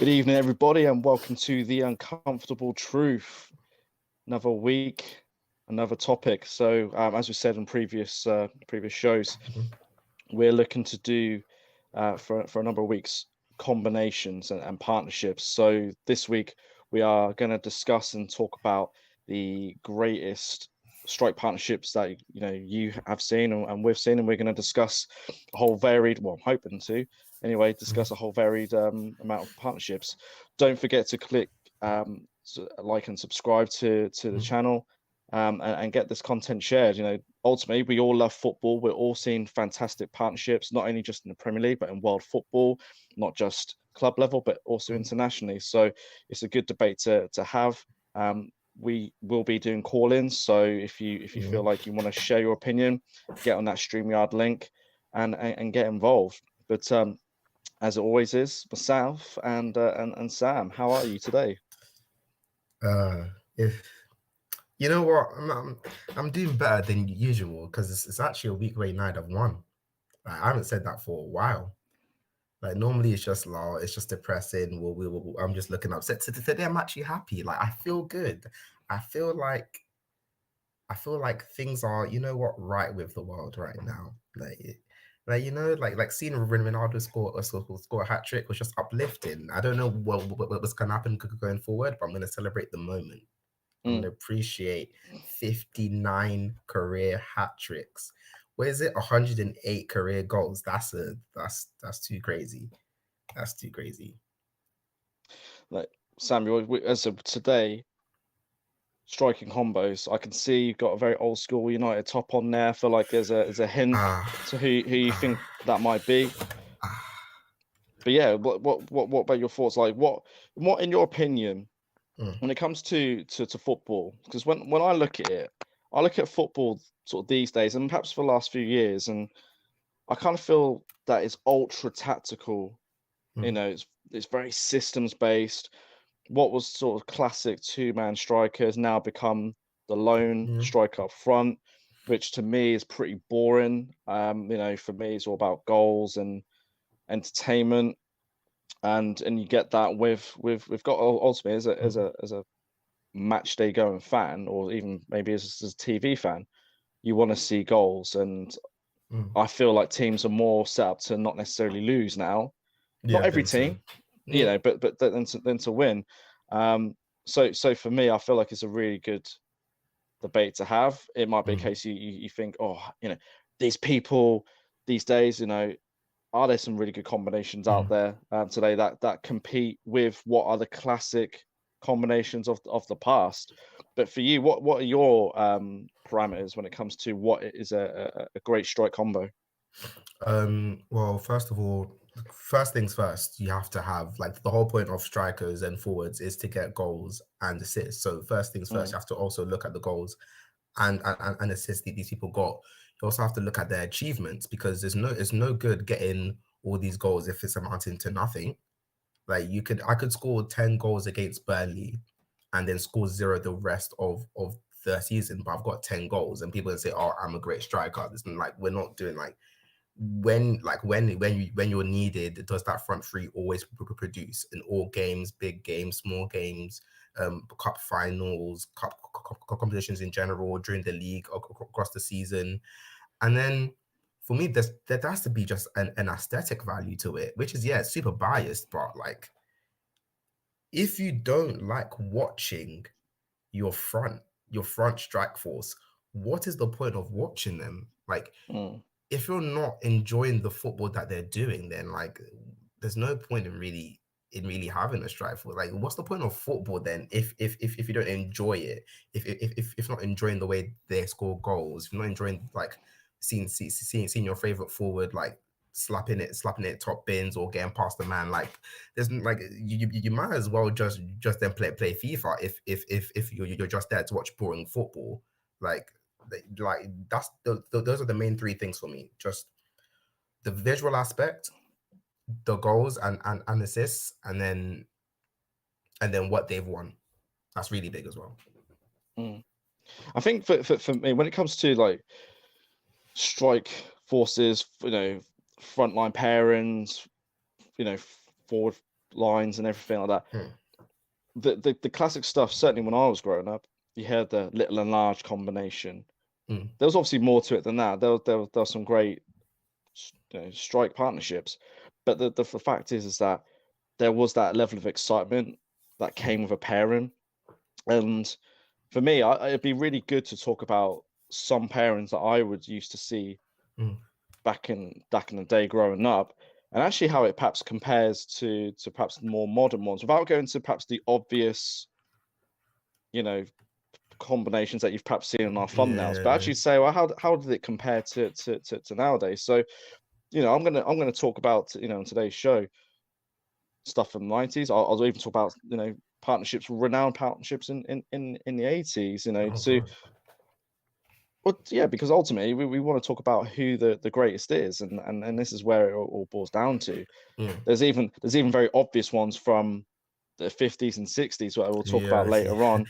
Good evening, everybody, and welcome to The Uncomfortable Truth. Another week, another topic. So, as we said in previous shows, we're looking to do for a number of weeks combinations and partnerships. So this week we are going to discuss and talk about the greatest strike partnerships that you have seen and we've seen, and we're going to discuss a whole varied. Well, I'm hoping to anyway discuss a whole varied amount of partnerships. Don't forget to click like and subscribe to the channel. And get this content shared. Ultimately, we all love football. We're all seeing fantastic partnerships, not only just in the Premier League, but in world football, not just club level, but also internationally. So it's a good debate to have. We will be doing call-ins. So if you feel like you want to share your opinion, get on that StreamYard link and get involved. But as it always is, myself and Sam, how are you today? If you know what, I'm doing better than usual because it's actually a week where United have won. Like, I haven't said that for a while. Like normally it's just low, it's just depressing. I'm just looking upset. Today I'm actually happy. Like I feel good. I feel like things are, right with the world right now. Like seeing Ronaldo score a hat trick was just uplifting. I don't know what's gonna happen going forward, but I'm gonna celebrate the moment. I'm gonna appreciate 59 career hat tricks. Where is it? 108 career goals. That's too crazy. That's too crazy. Like Samuel, as of today, striking combos. I can see you've got a very old school United top on there. I feel like there's a hint to who you think that might be. But yeah, what about your thoughts? Like what in your opinion when it comes to football? Because when I look at it, I look at football sort of these days and perhaps for the last few years, and I kind of feel that it's ultra tactical. It's very systems based. What was sort of classic two-man striker has now become the lone striker up front, which to me is pretty boring. For me, it's all about goals and entertainment, and you get that we've got ultimately as a match day going fan, or even maybe as a TV fan, you want to see goals, and I feel like teams are more set up to not necessarily lose now. Yeah, Not I every think so. team, but then to win. So for me, I feel like it's a really good debate to have. It might be a case you think, oh, these people these days, are there some really good combinations out there today that compete with what are the classic combinations of the past? But for you, what are your parameters when it comes to what is a great strike combo? Well, first of all, first things first, you have to have like the whole point of strikers and forwards is to get goals and assists. So first things first, you have to also look at the goals and assists that these people got. You also have to look at their achievements because it's no good getting all these goals if it's amounting to nothing. Like I could score 10 goals against Burnley and then score zero the rest of the season, but I've got 10 goals and people can say, oh, I'm a great striker. It's like we're not doing like when you're needed, does that front three always produce in all games, big games, small games, cup finals, cup competitions in general, during the league, across the season? And then for me, there has to be just an aesthetic value to it, which is, yeah, super biased, but like if you don't like watching your front strike force, what is the point of watching them? Like if you're not enjoying the football that they're doing, then like there's no point in really having a strike force. Like, what's the point of football then if you don't enjoy it? If not enjoying the way they score goals, if you're not enjoying like seeing your favorite forward like slapping it top bins or getting past the man, like there's like you might as well just then play FIFA if you're just there to watch boring football. Like those are the main three things for me: just the visual aspect, the goals and assists, and then what they've won. That's really big as well. I think for me, when it comes to like strike forces, frontline pairings, forward lines and everything like that. Hmm. The classic stuff, certainly when I was growing up, you heard the little and large combination. Hmm. There was obviously more to it than that. There were some great strike partnerships, but the fact is that there was that level of excitement that came with a pairing. And for me, it'd be really good to talk about some pairings that I would used to see Hmm. back in the day growing up, and actually how it perhaps compares to perhaps more modern ones, without going to perhaps the obvious, you know, combinations that you've perhaps seen in our thumbnails, but Yeah. actually say, well, how did it compare to nowadays? So, I'm gonna talk about, in today's show, stuff from the 90s. I'll even talk about, partnerships, renowned partnerships in the 80s, Oh, to God. well, yeah, because ultimately we want to talk about who the greatest is, and this is where it all boils down to. Yeah. There's even very obvious ones from the 50s and 60s, what we'll talk about Yeah. later on,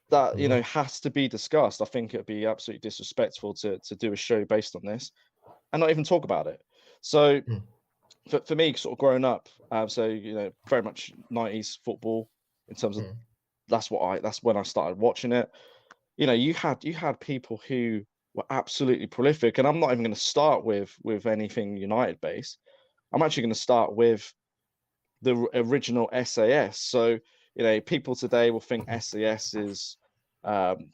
that Yeah. has to be discussed. I think it'd be absolutely disrespectful to do a show based on this and not even talk about it. So Hmm. for me, sort of growing up, so very much 90s football in terms of Hmm. that's when I started watching it. You had people who were absolutely prolific, and I'm not even going to start with anything United based. I'm actually going to start with the original SAS. So people today will think SAS is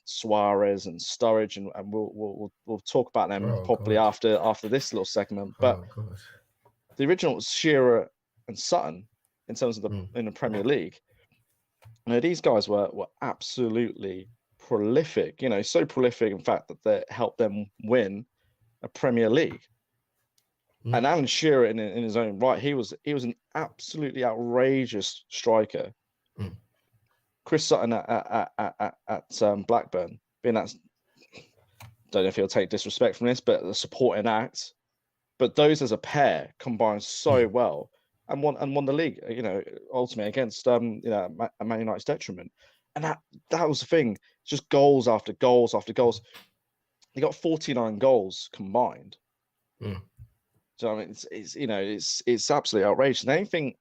Suarez and Sturridge, and we'll talk about them Oh, probably God. after this little segment. But Oh, God. the original was Shearer and Sutton in terms of Hmm. in the Premier League. These guys were absolutely prolific. So prolific, in fact, that they helped them win a Premier League. Hmm. And Alan Shearer, in his own right, he was an absolutely outrageous striker. Hmm. Chris Sutton at Blackburn, being that, don't know if he'll take disrespect from this, but the supporting act. But those as a pair combined so Yeah. well and won the league. Ultimately against Man United's detriment. And that was the thing. Just goals after goals after goals. They got 49 goals combined. Hmm. So I mean, it's absolutely outrageous. And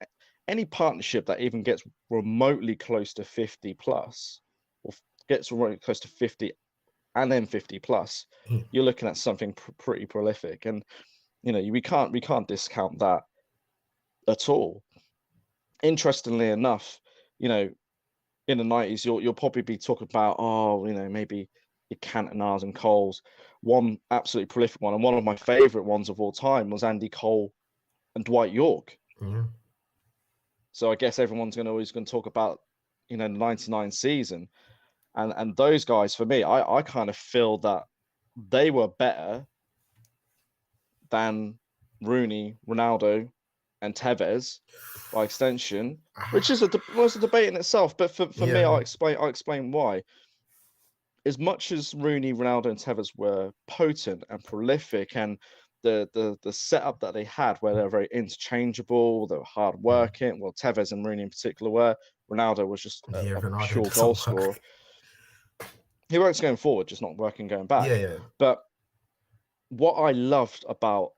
any partnership that even gets remotely close to 50 plus, or gets remotely close to 50 and then 50 plus, Hmm. you're looking at something pretty prolific. And we can't discount that at all. Interestingly enough, in the 90s, you'll probably be talking about, maybe your Cantonars and Coles. One absolutely prolific one, and one of my favorite ones of all time, was Andy Cole and Dwight York. Yeah. So I guess everyone's always going to talk about, the 99 season. And those guys, for me, I kind of feel that they were better than Rooney, Ronaldo, and Tevez by extension, which is was a debate in itself. But for me, Yeah. I'll explain why. As much as Rooney, Ronaldo, and Tevez were potent and prolific, and the setup that they had, where they're very interchangeable, they're hard working. Well, Tevez and Rooney in particular were. Ronaldo was just Yeah. a Ronaldo pure goal doesn't scorer. work. He works going forward, just not working going back. Yeah. Yeah. But what I loved about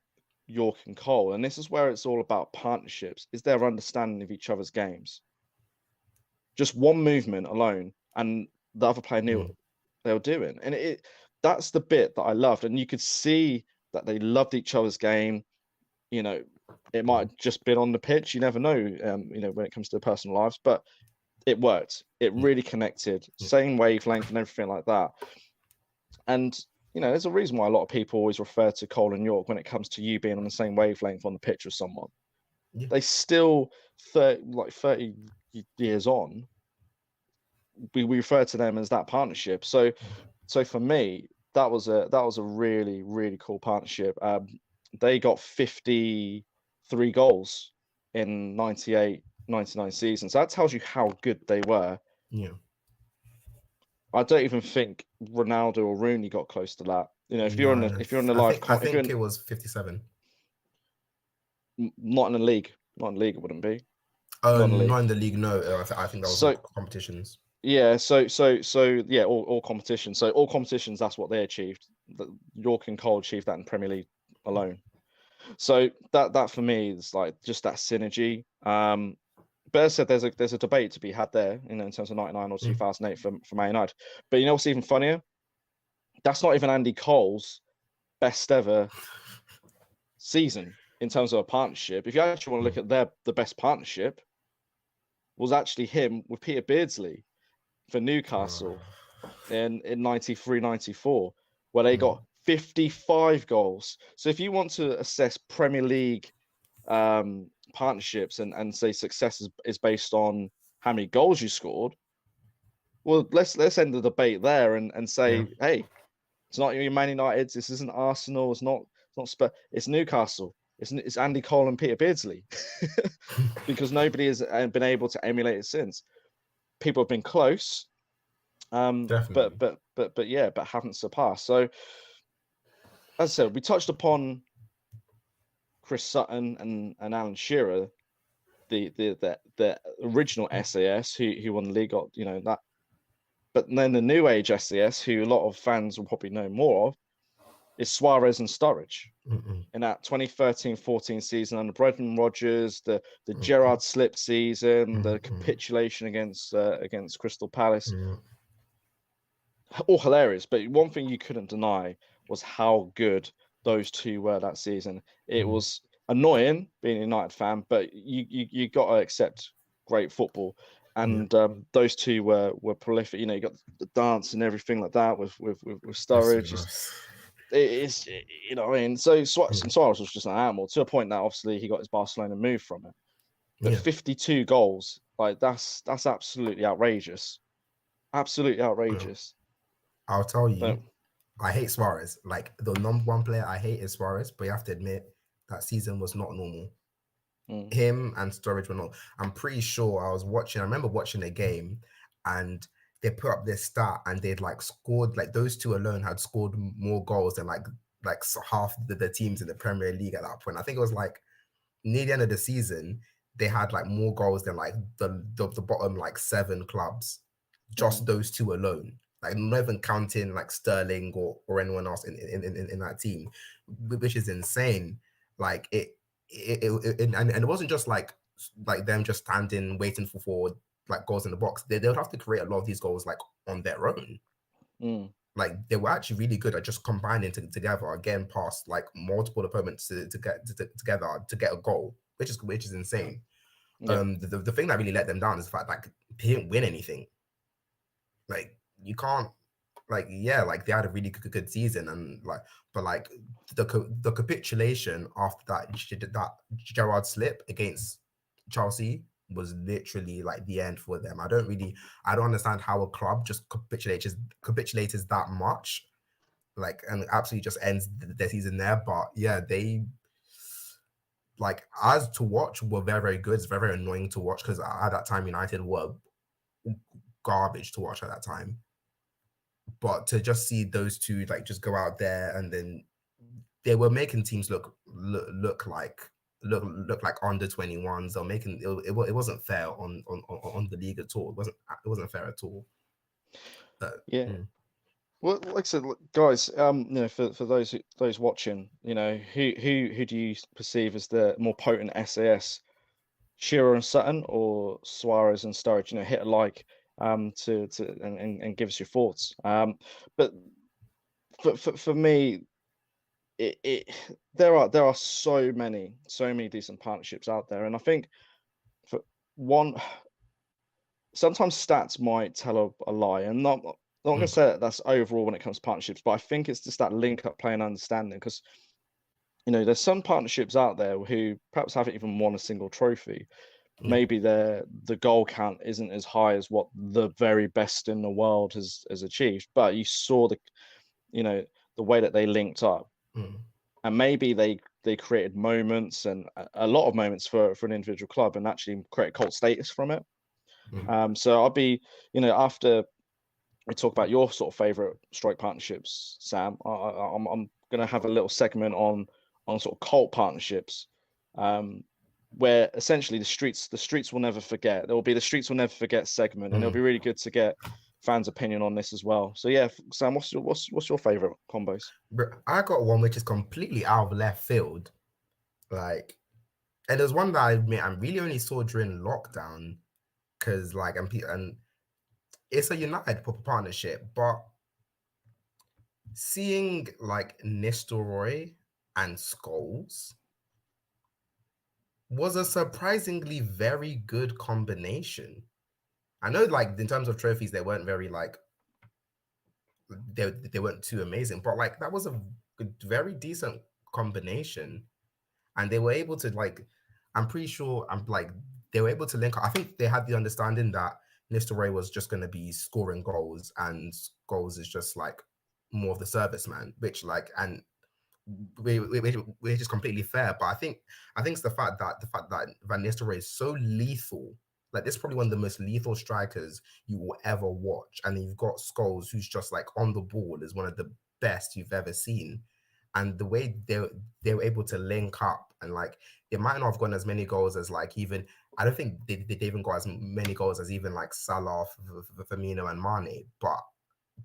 York and Cole, and this is where it's all about partnerships, is their understanding of each other's games. Just one movement alone, and the other player knew what they were doing. And that's the bit that I loved. And you could see that they loved each other's game. It might have just been on the pitch. You never know, when it comes to their personal lives, but it worked. It really connected, same wavelength and everything like that. And there's a reason why a lot of people always refer to Cole and York when it comes to you being on the same wavelength on the pitch with someone. Yeah. They still 30 years on, we refer to them as that partnership. So for me, that was a really, really cool partnership. They got 53 goals in 98-99 season. So that tells you how good they were. Yeah. I don't even think Ronaldo or Rooney got close to that. If you're in the I live, think if you're it was 57. not in the league, it wouldn't be. Oh, Not in the not league. in the league. No, I think that was all So competitions. yeah, yeah, all competitions. So all competitions, that's what they achieved. York and Cole achieved that in Premier League alone. So that for me is like just that synergy. But as I said, there's a debate to be had there, in terms of 99 or 2008 for Man United. But you know what's even funnier? That's not even Andy Cole's best ever season in terms of a partnership. If you actually want to look at the best partnership, was actually him with Peter Beardsley for Newcastle in 93, 94, where they got 55 goals. So if you want to assess Premier League partnerships and say success is based on how many goals you scored, well, let's end the debate there and say, hey, it's not your Man United, this isn't Arsenal, it's not it's Newcastle, it's Andy Cole and Peter Beardsley, because nobody has been able to emulate it since. People have been close, Definitely. but haven't surpassed. So, as I said, we touched upon Chris Sutton and Alan Shearer, the original SAS who won the league, got that. But then the new age SAS, who a lot of fans will probably know more of, is Suarez and Sturridge. In that 2013-14 season under Brendan Rodgers, the Gerrard slip season, the capitulation against Crystal Palace, all hilarious. But one thing you couldn't deny was how good those two were that season. It was annoying being a United fan, but you got to accept great football. And those two were prolific. You got the dance and everything like that with Sturridge. It's I mean, so Suarez was just an animal, to a point that obviously he got his Barcelona move from it. But 52 goals, like that's absolutely outrageous. Absolutely outrageous. I'll tell you, I hate Suarez. Like, the number one player I hate is Suarez, but you have to admit that season was not normal. Him and Sturridge were not. I'm pretty sure I remember watching a game, and they put up this stat, and they'd scored, those two alone had scored more goals than half the teams in the Premier League at that point. I think it was near the end of the season, they had more goals than the bottom 7 clubs, just those two alone. Not even counting Sterling or anyone else in that team, which is insane. And it wasn't just them just standing waiting for goals in the box. They would have to create a lot of these goals on their own. They were actually really good at just combining together, getting past multiple opponents to get together to get a goal, which is insane. The thing that really let them down is the fact they didn't win anything. You can't, they had a really good season, and but the capitulation after that Gerrard slip against Chelsea was literally the end for them. I don't understand how a club just capitulates that much, and absolutely just ends their season there. But yeah, they as to watch were very, very good. It's very, very annoying to watch, because at that time United were garbage to watch at that time. But to just see those two just go out there, and then they were making teams look like under 21s, or making it wasn't fair on the league at all. It wasn't fair at all. Well, like I said, guys, for those watching, who do you perceive as the more potent SAS, Shearer and Sutton, or Suarez and Sturridge? Hit a like and give us your thoughts. But for me, there are so many decent partnerships out there, and I think for one, sometimes stats might tell a lie, and not going to say that that's overall when it comes to partnerships, but I think it's just that link up play and understanding, because there's some partnerships out there who perhaps haven't even won a single trophy. Maybe the goal count isn't as high as what the very best in the world has achieved, but you saw the way that they linked up, and maybe they created moments, and a lot of moments for an individual club, and actually create cult status from it. So I'll be, after we talk about your sort of favorite strike partnerships, Sam, I'm going to have a little segment on sort of cult partnerships, where essentially the streets will never forget. There will be the streets will never forget segment, and it'll be really good to get fans' opinion on this as well. So yeah, Sam, what's your favorite combos? I got one which is completely out of left field, And there's one that I admit I really only saw during lockdown because like and it's a United partnership, but seeing like Nistelrooy and Scholes was a surprisingly very good combination. I know, like in terms of trophies, they weren't very like they weren't too amazing, but like that was a very decent combination, and they were able to like. I'm pretty sure they were able to link up. I think they had the understanding that Nistelrooy was just going to be scoring goals, and goals is just like more of the serviceman, which like and which is completely fair. But I think it's the fact that Van Nistelrooy is so lethal. Like this is probably one of the most lethal strikers you will ever watch. And you've got Scholes, who's just like on the ball, is one of the best you've ever seen. And the way they were able to link up, and like they might not have gone as many goals as like even I don't think they even got as many goals as even like Salah, Firmino, and Mane, but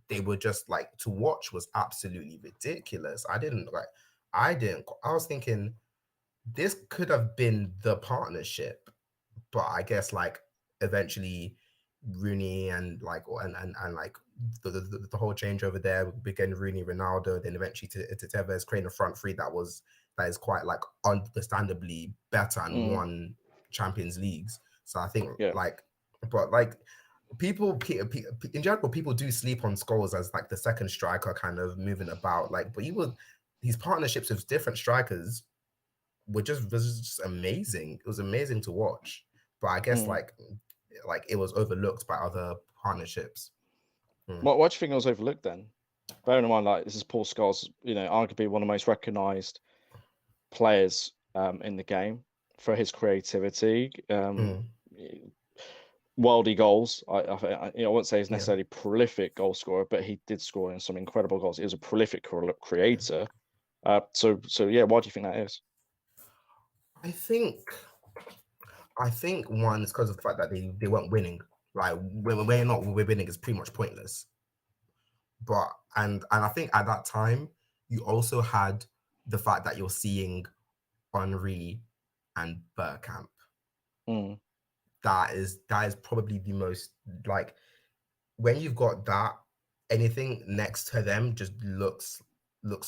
they were just like to watch was absolutely ridiculous. I was thinking this could have been the partnership, but I guess like eventually Rooney and like and like the whole change over there began Rooney, Ronaldo, then eventually to Tevez, creating a front three that is quite like understandably better and won Champions Leagues. So I think but like people in general, people do sleep on Scholes as like the second striker kind of moving about, like, but these partnerships with different strikers was just amazing. It was amazing to watch, but I guess like it was overlooked by other partnerships. What do you think was overlooked then? Bearing in mind, like this is Paul Scholes, arguably one of the most recognised players in the game for his creativity. Worldy goals. I wouldn't say he's necessarily prolific goal scorer, but he did score in some incredible goals. He was a prolific creator. So yeah, why do you think that is? I think one is because of the fact that they weren't winning. Like when we're not winning, it's pretty much pointless. But and I think at that time you also had the fact that you're seeing Henry and Bergkamp. That is probably the most like when you've got that, anything next to them just looks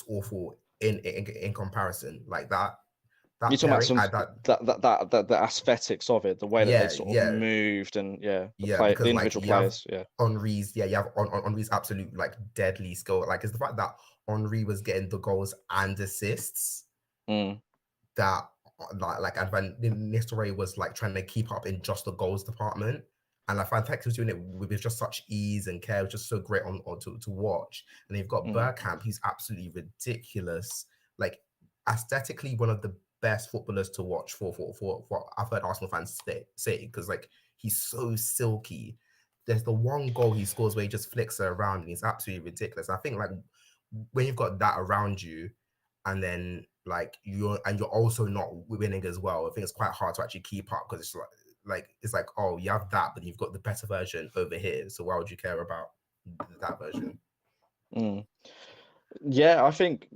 awful in comparison. Like that You're talking about the aesthetics of it, the way that they sort of moved, and the individual players. Henry's you have Henry's absolute like deadly skill. Like it's the fact that Henry was getting the goals and assists that like and Van Nistelrooy was like trying to keep up in just the goals department. And like Van Dijk was doing it with just such ease and care. It was just so great to watch. And you've got Bergkamp, who's absolutely ridiculous. Like aesthetically, one of the best footballers to watch for I've heard Arsenal fans say because like he's so silky. There's the one goal he scores where he just flicks it around and he's absolutely ridiculous. I think like when you've got that around you, and then like you're also not winning as well, I think it's quite hard to actually keep up because it's like oh, you have that, but you've got the better version over here. So why would you care about that version? Yeah, I think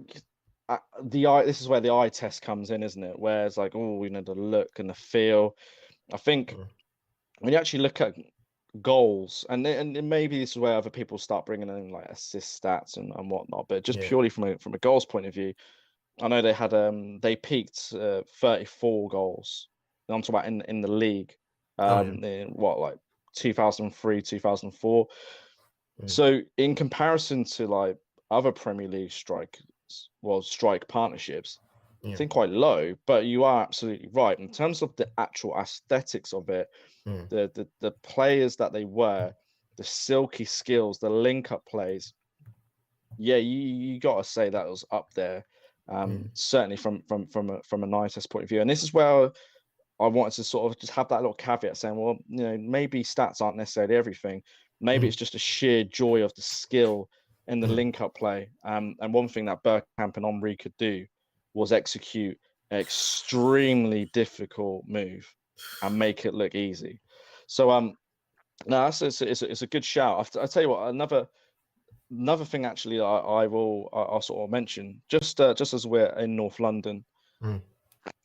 this is where the eye test comes in, isn't it? Where it's like, oh, we know the look and the feel. I think when you actually look at goals, and maybe this is where other people start bringing in like assist stats and whatnot, but just purely from a goals point of view, I know they had they peaked 34 goals. I'm talking about in the league, in what, like 2003, 2004. So in comparison to like other Premier League strike partnerships, I think quite low, but you are absolutely right. In terms of the actual aesthetics of it, the players that they were, the silky skills, the link-up plays, yeah, you got to say that was up there. Certainly from a nicest point of view. And this is where I wanted to sort of just have that little caveat saying, well, maybe stats aren't necessarily everything. Maybe it's just a sheer joy of the skill in the link-up play. And one thing that Bergkamp and Henry could do was execute an extremely difficult move and make it look easy. So no, it's a good shout. I'll tell you what, another thing actually I'll sort of mention, just as we're in North London,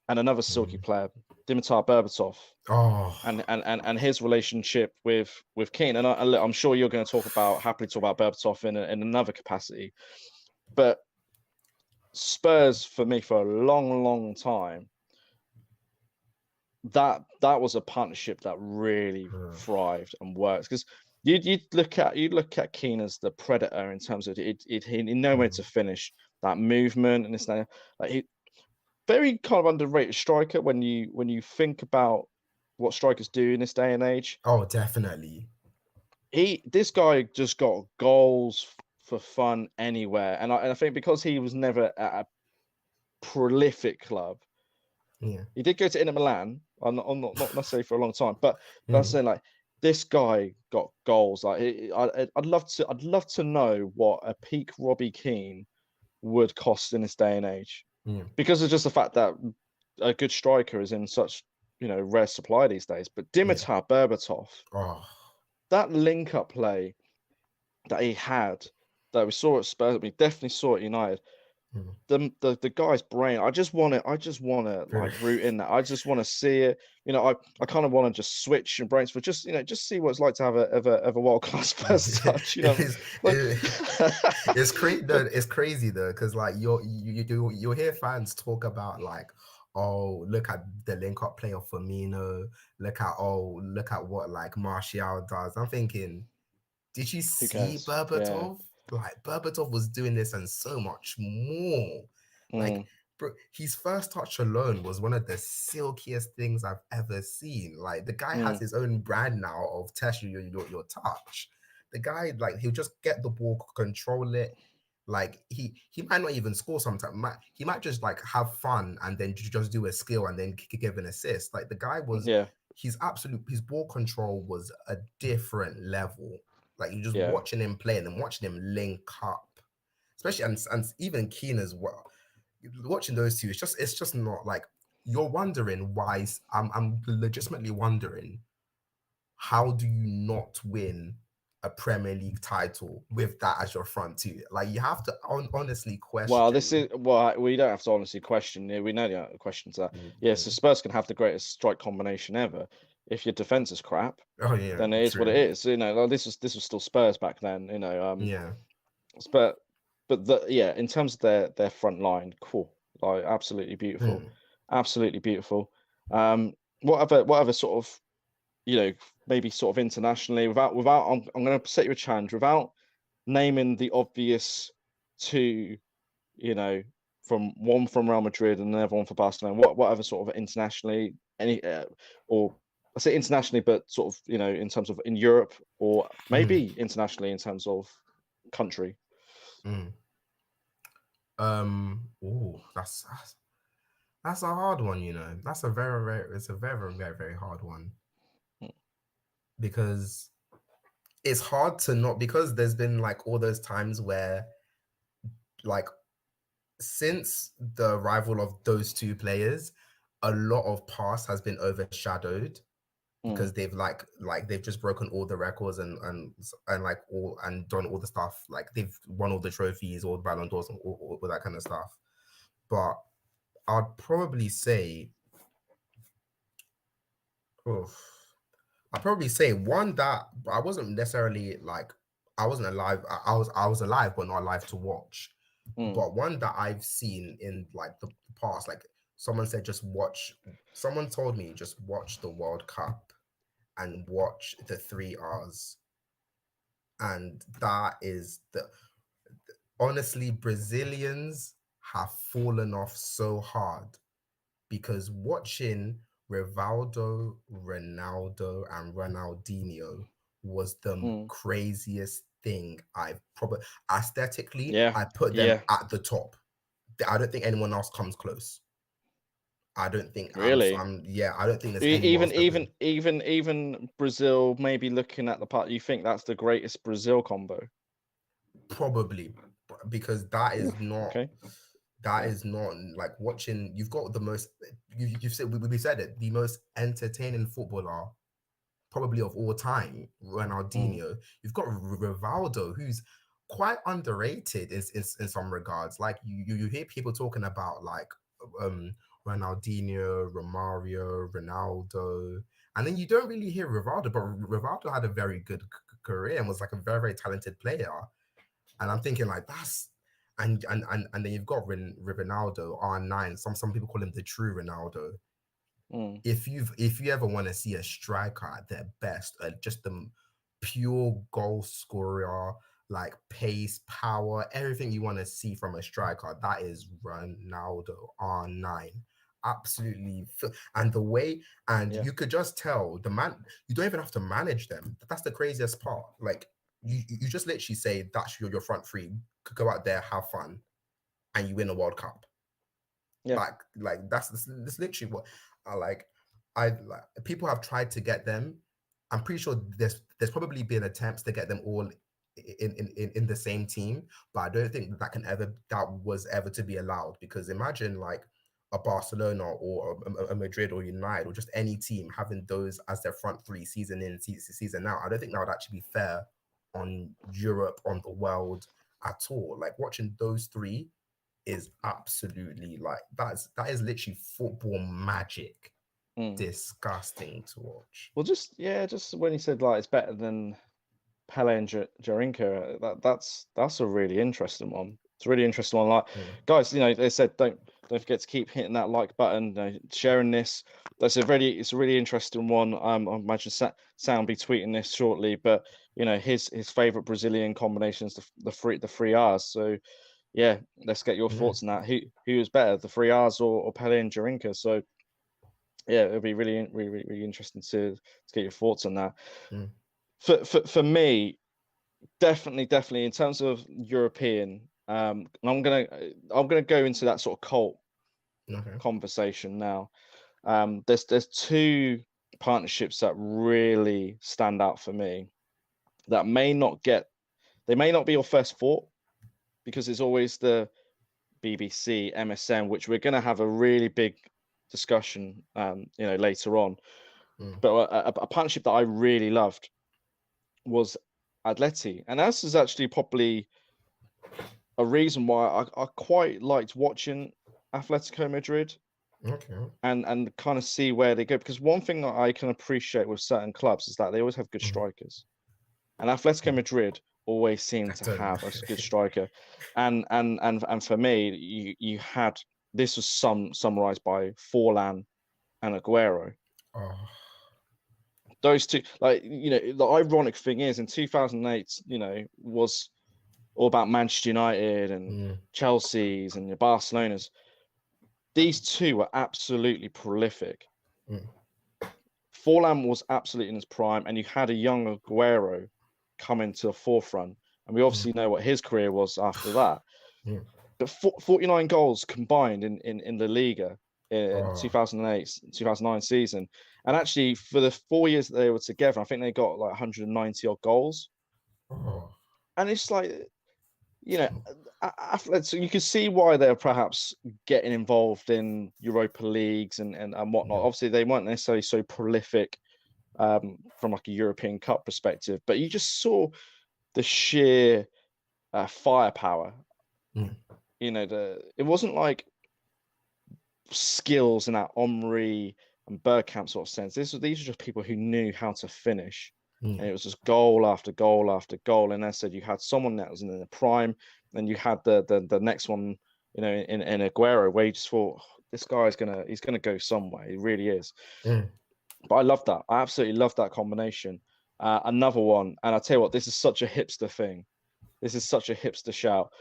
and another silky player, Dimitar Berbatov, Oh, and his relationship with Keane. And I'm sure you're going to happily talk about Berbatov in another capacity. But Spurs, for me, for a long, long time, that was a partnership that really thrived and worked, because you'd look at Keane as the predator in terms of he know where to finish, that movement, and it's like he very kind of underrated striker when you think about what strikers do in this day and age. oh, definitely. This guy just got goals for fun anywhere, and I think because he was never at a prolific club. Yeah. He did go to Inter Milan, not necessarily for a long time, but I'm saying, like, this guy got goals. Like, I'd love to know what a peak Robbie Keane would cost in this day and age, because of just the fact that a good striker is in such rare supply these days. But Dimitar Berbatov, that link up play that he had, that we saw at Spurs, we definitely saw at United. The guy's brain, I just want to like root in that. I just want to see it. I kind of want to just switch and brains for just see what it's like to have a world class first touch. It's crazy. It's crazy though, because like you'll hear fans talk about like, oh, look at the link up play of Firmino. Look at what like Martial does. I'm thinking, did you see Berbatov? Like, Berbatov was doing this and so much more. Like, bro, his first touch alone was one of the silkiest things I've ever seen. Like, the guy has his own brand now of test your touch. The guy, like, he'll just get the ball, control it. Like, he might not even score sometimes. He might just like have fun and then just do a skill and then give an assist. Like, the guy was, his ball control was a different level. Like, you're just watching him play and then watching him link up, especially and even Keane as well. Watching those two, it's just not like, you're wondering why. I'm legitimately wondering, how do you not win a Premier League title with that as your front two? Like, you have to honestly question. Well, we don't have to honestly question. We know the questions that. So Spurs can have the greatest strike combination ever. If your defense is crap, then it is what it is. Like, this was still Spurs back then. But in terms of their front line, cool, like, absolutely beautiful, absolutely beautiful. Whatever sort of, maybe sort of internationally, without I'm going to set you a challenge, without naming the obvious two, from Real Madrid and another one for Barcelona. Whatever sort of internationally, or I say internationally, but sort of, in terms of in Europe, or maybe internationally in terms of country. That's a hard one. That's a very very hard one, because it's hard to not, because there's been like all those times where, like, since the arrival of those two players, a lot of past has been overshadowed, because they've they've just broken all the records and like all and done all the stuff. Like, they've won all the trophies, all the Ballon d'Ors, and all that kind of stuff. But I'd probably say, one that I wasn't necessarily like, I wasn't alive. I was alive, but not alive to watch. But one that I've seen in like the past, like, someone told me, just watch the World Cup and watch the 3Rs. And that is honestly, Brazilians have fallen off so hard, because watching Rivaldo, Ronaldo, and Ronaldinho was the craziest thing I've probably, aesthetically, I put them at the top. I don't think anyone else comes close. I don't think really. I don't think there's even Brazil, maybe looking at the part, you think that's the greatest Brazil combo? Probably, because that is not. Okay. That is not like watching. You've got the most. You've said, we said it. The most entertaining footballer, probably of all time, Ronaldinho. You've got Rivaldo, who's quite underrated in some regards. Like, you hear people talking about like Ronaldinho, Romario, Ronaldo. And then you don't really hear Rivaldo, but Rivaldo had a very good career and was like a very, very talented player. And I'm thinking like that's and then you've got Ronaldo, R9. Some people call him the true Ronaldo. If you ever want to see a striker at their best, just the pure goal scorer, like pace, power, everything you want to see from a striker, that is Ronaldo, R9. Absolutely. And the way, and you could just tell the man, you don't even have to manage them. That's the craziest part. Like you just literally say that's your front three, go out there, have fun, and you win a World Cup. Yeah. Like that's literally what I like. People have tried to get them. I'm pretty sure there's probably been attempts to get them all in the same team, but I don't think that was ever to be allowed, because imagine like a Barcelona or a Madrid or United or just any team having those as their front three season in, season out. I don't think that would actually be fair on Europe, on the world at all. Like watching those three is absolutely like that is literally football magic. Disgusting to watch. Well, just when you said like it's better than Pele and Jarinka, that's a really interesting one. It's a really interesting one. Like, guys, they said don't forget to keep hitting that like button, sharing this. It's a really interesting one. I imagine Sam will be tweeting this shortly, but his favorite Brazilian combinations, the three R's. So yeah, let's get your thoughts on that. Who is better, the three R's or Pele and Jarinka? So yeah, it'll be really, really, really interesting to get your thoughts on that. For me, definitely in terms of European, I'm gonna go into that sort of cult conversation now. There's two partnerships that really stand out for me that may not be your first thought, because it's always the BBC, MSN, which we're going to have a really big discussion later on. But a partnership that I really loved was Atleti, and this is actually probably a reason why I quite liked watching Atletico Madrid. And kind of see where they go, because one thing that I can appreciate with certain clubs is that they always have good strikers, and Atletico Madrid always seem to have a good striker. And for me, you had, this was summarized by Forlan and Aguero. Those two, like, the ironic thing is in 2008, was all about Manchester United and Chelsea's and the Barcelona's. These two were absolutely prolific. Forlan was absolutely in his prime, and you had a young Aguero come into the forefront, and we obviously know what his career was after that. But 49 goals combined in the Liga in 2008-2009 season, and actually for the 4 years that they were together, I think they got like 190 odd goals. And it's like, so you can see why they're perhaps getting involved in Europa leagues and whatnot. Obviously, they weren't necessarily so prolific from like a European Cup perspective, but you just saw the sheer firepower. It wasn't like skills in that Omri and Bergkamp sort of sense. These are just people who knew how to finish. And it was just goal after goal after goal. And as I said, you had someone that was in the prime, and you had the next one, in Aguero, where you just thought, this guy he's gonna go somewhere. He really is. But I love that. I absolutely love that combination. Another one, and I tell you what, this is such a hipster thing. This is such a hipster shout.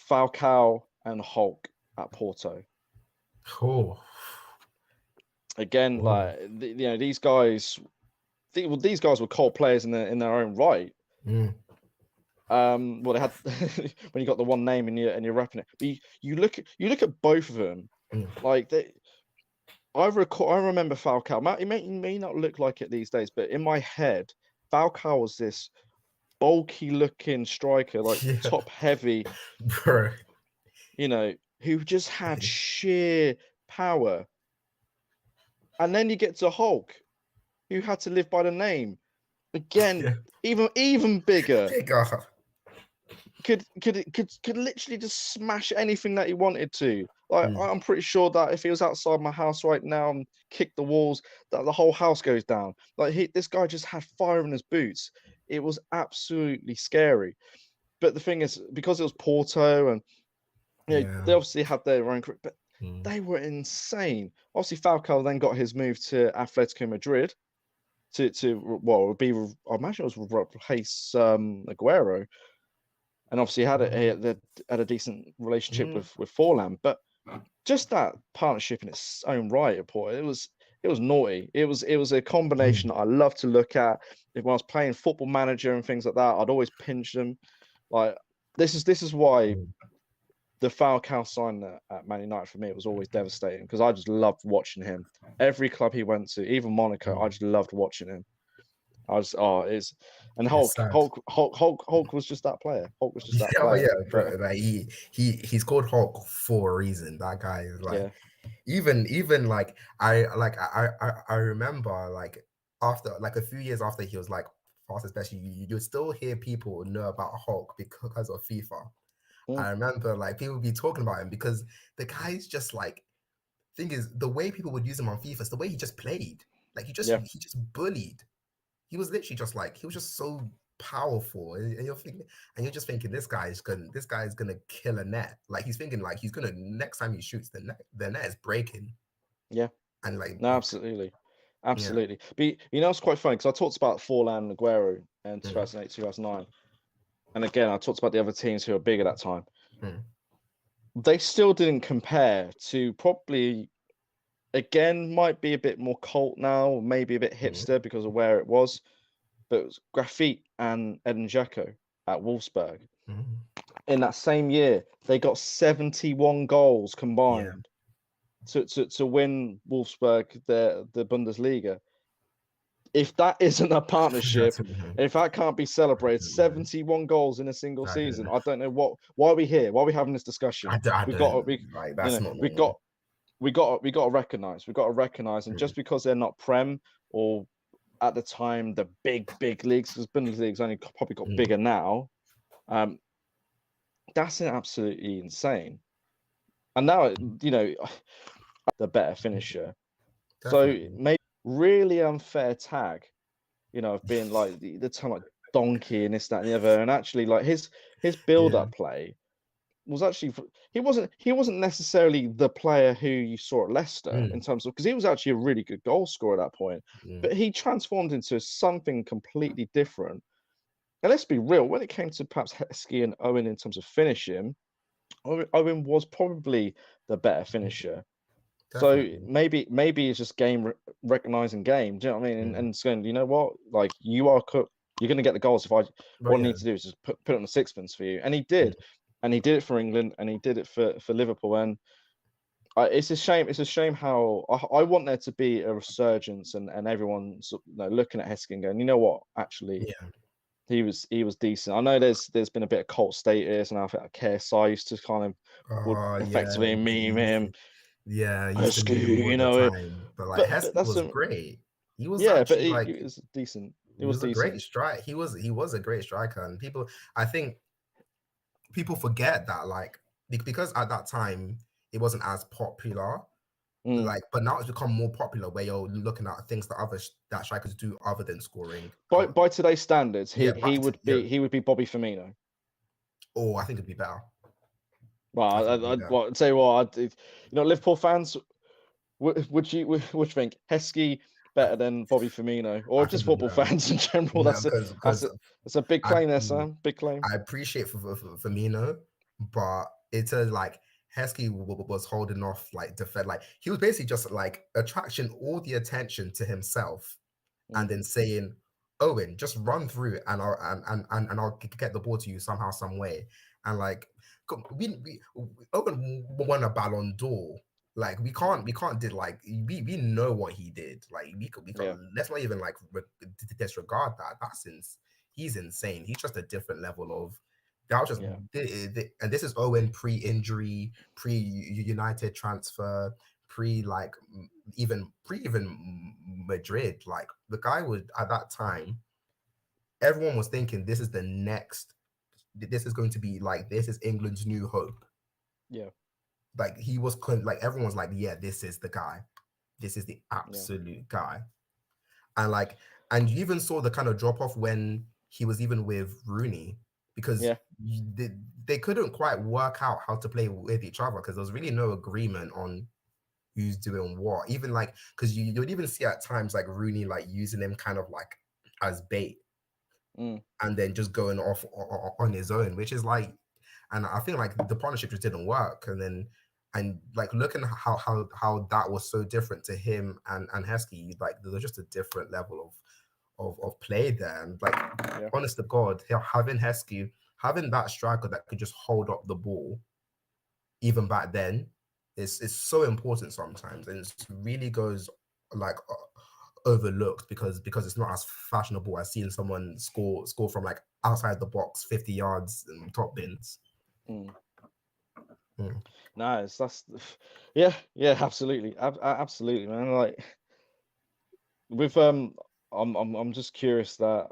Falcao and Hulk at Porto. Again, like these guys. These guys were cold players in their own right. Well, they had when you got the one name and you're rapping it. But you look at both of them, like I remember Falcao. It may not look like it these days, but in my head, Falcao was this bulky looking striker, like top heavy, bro. Who just had sheer power. And then you get to Hulk, who had to live by the name. Again, even bigger. Could literally just smash anything that he wanted to. Like Mm. I'm pretty sure that if he was outside my house right now and kicked the walls, that the whole house goes down. Like this guy just had fire in his boots. It was absolutely scary. But the thing is, because it was Porto and they Yeah. obviously had their own, but Mm. they were insane. Obviously, Falcao then got his move to Atletico Madrid to well, it would be I imagine it was replace Aguero, and obviously had a decent relationship Mm. with Forlan. But just that partnership in its own right, Paul, it was naughty. It was a combination Mm. that I love to look at. If I was playing Football Manager and things like that, I'd always pinch them. Like this is why Mm. the Falcao sign at Man United for me, it was always devastating because I just loved watching him. Every club he went to, even Monaco, I Mm. just loved watching him. I was it's and It's sad. Hulk was just that player. Hulk was just that Oh yeah, player. bro. But Like he's called Hulk for a reason. That guy is like yeah, even like I remember like after like a few years after he was like fast, especially you still hear people know about Hulk because of FIFA. mm, I remember like people be talking about him because the guy's just like thing is the way people would use him on FIFA is the way he just played. Like yeah, he just bullied. He was literally just like he was just so powerful, and you're thinking, and you're just thinking this guy is gonna kill a net. Like he's thinking like he's gonna next time he shoots the net is breaking, yeah. and like No, absolutely, yeah, absolutely. But it's quite funny because I talked about Forlan and Aguero in mm, 2008, 2009, and again I talked about the other teams who were big at that time. mm, They still didn't compare to probably again might be a bit more cult now, maybe a bit mm, hipster because of where it was. But it was Grafite and Edin Dzeko at Wolfsburg. mm, In that same year, they got 71 goals yeah, combined to win Wolfsburg the Bundesliga. If that isn't a that's partnership, if that can't be celebrated, 71 goals in a single I season, don't I don't know why are we here? Why are we having this discussion? I We got don't like that's not we normal. got we got to recognize, and Mm, just because they're not Prem or at the time the big leagues, because Bundesliga's only probably got mm, bigger now. Um, that's absolutely insane. And now the better finisher. So definitely, maybe really unfair tag, of being like the time like donkey and this, that, and the other. And actually like his yeah, build-up play was actually he wasn't necessarily the player who you saw at Leicester in mm, terms of because he was actually a really good goal scorer at that point, mm, but he transformed into something completely different. And let's be real, when it came to perhaps Heskey and Owen in terms of finishing, Owen was probably the better finisher. So definitely, maybe it's just recognizing game. Do you know what I mean? And, mm. and it's going, you know what? Like you are cooked. You're going to get the goals if I. But All I yeah, need to do is just put it on the sixpence for you, and he mm, did, it for England, and he did it for Liverpool. And it's a shame. It's a shame how I want there to be a resurgence and everyone's looking at Heskey and going, you know what? Actually, yeah, he was decent. I know there's been a bit of cult status, and I think KSI used to kind of would oh yeah, effectively meme him. yeah, he used to Heskey, meme him all the it. time. But like But Heskey that's was a great. He was yeah, but actually he like was decent. It he was was a great decent. strike. He was a great striker, and I think people forget that like because at that time it wasn't as popular. Mm. Like, but now it's become more popular where you're looking at things that that strikers do other than scoring. By today's standards, he Yeah, he would yeah. be he would be Bobby Firmino. Oh, I think it'd be better. I Well, think it'd be better. I'd say Liverpool fans, would you think Heskey I, better than Bobby Firmino, or I think just it'd be football better. fans in general? No, That's because a big I claim there, Sam. Big claim. I appreciate for Firmino, but it's a like Heskey was holding off like defend like he was basically just like attracting all the attention to himself and Mm. then saying, Owen, just run through and I'll get the ball to you somehow, some way. And like we Owen won a Ballon d'Or. Like we can't did like we know what he did. Like we could Yeah, let's not even like disregard that. He's insane. He's just a different level of that was just yeah, and this is Owen pre-injury, pre-United transfer, pre like even Madrid. Like the guy would at that time, everyone was thinking this is the next. This is going to be like this is England's new hope. yeah. like he was like everyone was like, yeah, this is the guy. This is the absolute guy. And like, and you even saw the kind of drop off when he was even with Rooney, because they couldn't quite work out how to play with each other because there was really no agreement on who's doing what. Even like, because you'd even see at times like Rooney like using him kind of like as bait, and then just going off on his own, which is like, and I think like the partnership just didn't work. And like looking at how that was so different to him and Heskey, like there's just a different level of play there. And like, honest to God, having Heskey, having that striker that could just hold up the ball, even back then, is so important sometimes, and it really goes like overlooked because it's not as fashionable as seeing someone score from like outside the box 50 yards and top bins. Nice. That's yeah, absolutely, absolutely, man. Like with I'm just curious that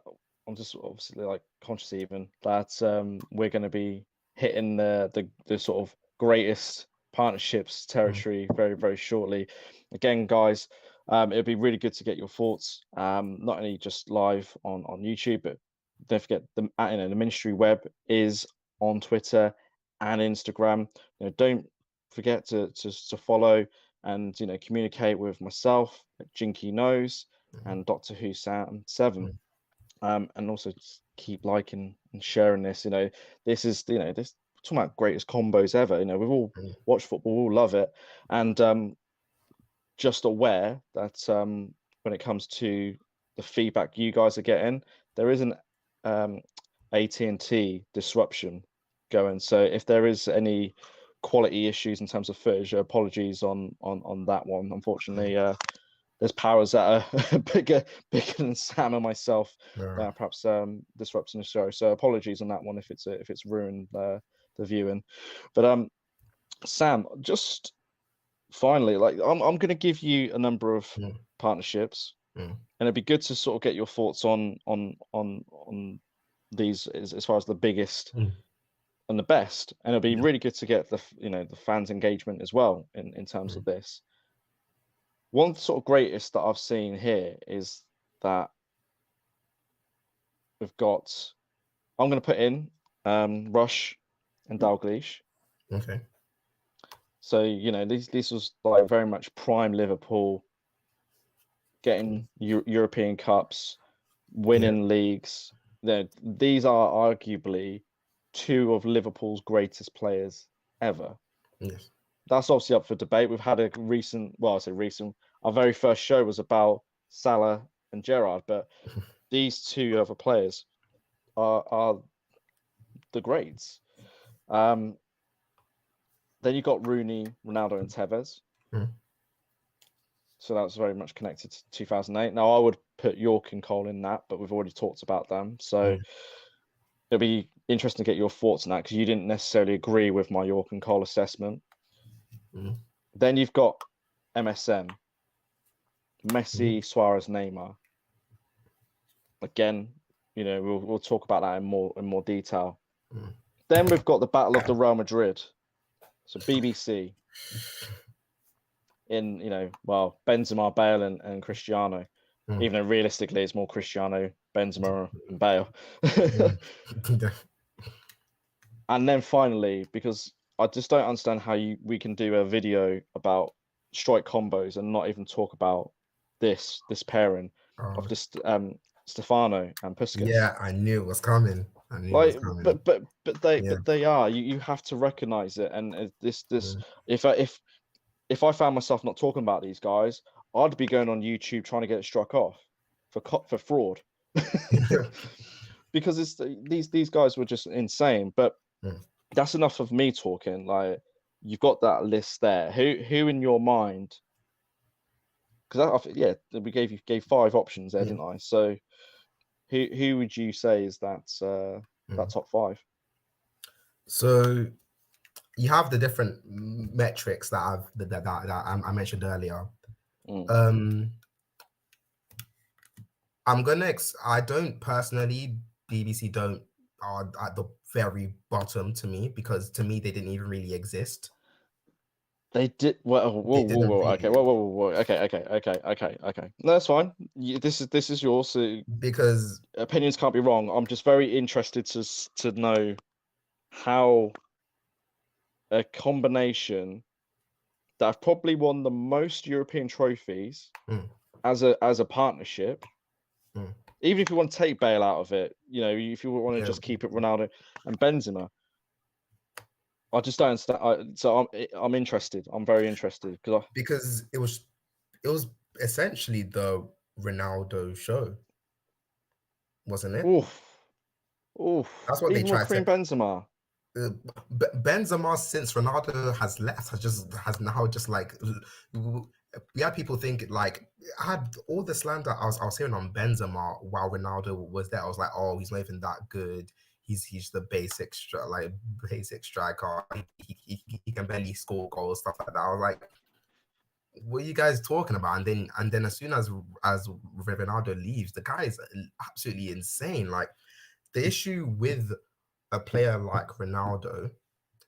I'm just obviously like conscious even that we're going to be hitting the sort of greatest partnerships territory very, very shortly. Again, guys, it'd be really good to get your thoughts, not only just live on YouTube, but don't forget the Ministry Web is on Twitter and Instagram. Don't forget to follow and communicate with myself, Jinky Knows, and Doctor Who Sam 7. And also just keep liking and sharing this. This is this talking about greatest combos ever. We've all watched football, we all love it, and just aware that when it comes to the feedback you guys are getting, there is an AT&T disruption going. So if there is any quality issues in terms of footage, apologies on that one. Unfortunately, there's powers that are bigger than Sam and myself that are perhaps disrupting the show. So apologies on that one if it's ruined the viewing. But Sam, just finally, like I'm going to give you a number of partnerships, and it'd be good to sort of get your thoughts on these as far as the biggest and the best, and it'll be really good to get the fans' engagement as well in terms of this. One sort of greatest that I've seen here is that we've got. I'm going to put in Rush and Dalglish. Okay. So this was like very much prime Liverpool, getting European Cups, winning leagues. These are arguably two of Liverpool's greatest players ever. Yes. That's obviously up for debate. We've had a recent, well, I say recent, our very first show was about Salah and Gerrard, but these two other players are the greats. Then you got Rooney, Ronaldo, and Tevez. So that was very much connected to 2008. Now I would put York and Cole in that, but we've already talked about them. So it'll be interesting to get your thoughts on that because you didn't necessarily agree with my York and Cole assessment. Then you've got MSN, Messi, Suarez, Neymar. Again, we'll talk about that in more detail. Then we've got the Battle of the Real Madrid. So BBC in Benzema, Bale, and Cristiano. Even though realistically it's more Cristiano, Benzema, and Bale. And then finally, because I just don't understand how we can do a video about strike combos and not even talk about this pairing of just Stefano and Puskas. Yeah, I knew it was coming. But they are. You have to recognize it. And this if I found myself not talking about these guys, I'd be going on YouTube trying to get it struck off for fraud. Because these guys were just insane. But that's enough of me talking. Like, you've got that list there. Who in your mind? Because we gave 5 options there, didn't I? So who would you say is that top 5? So you have the different metrics that I mentioned earlier. I don't personally, BBC don't are at the very bottom to me because to me they didn't even really exist. They did well. Whoa, They whoa, didn't whoa. Okay, really, whoa. Okay. No, that's fine. This is yours. So because opinions can't be wrong. I'm just very interested to know how a combination that have probably won the most European trophies mm, as a partnership. mm, Even if you want to take Bale out of it, if you want to yeah, just keep it Ronaldo and Benzema, I just don't understand. I'm interested. I'm very interested because it was essentially the Ronaldo show, wasn't it? oof, oof. That's what they Even with tried to. Karim Benzema. Uh, Benzema, since Ronaldo has left, has now just like we had people think like I had all the slander I was hearing on Benzema while Ronaldo was there. I was like, oh, he's not even that good. He's the basic striker. He can barely score goals, stuff like that. I was like, what are you guys talking about? And then as soon as Ronaldo leaves, the guy is absolutely insane. Like the issue with a player like Ronaldo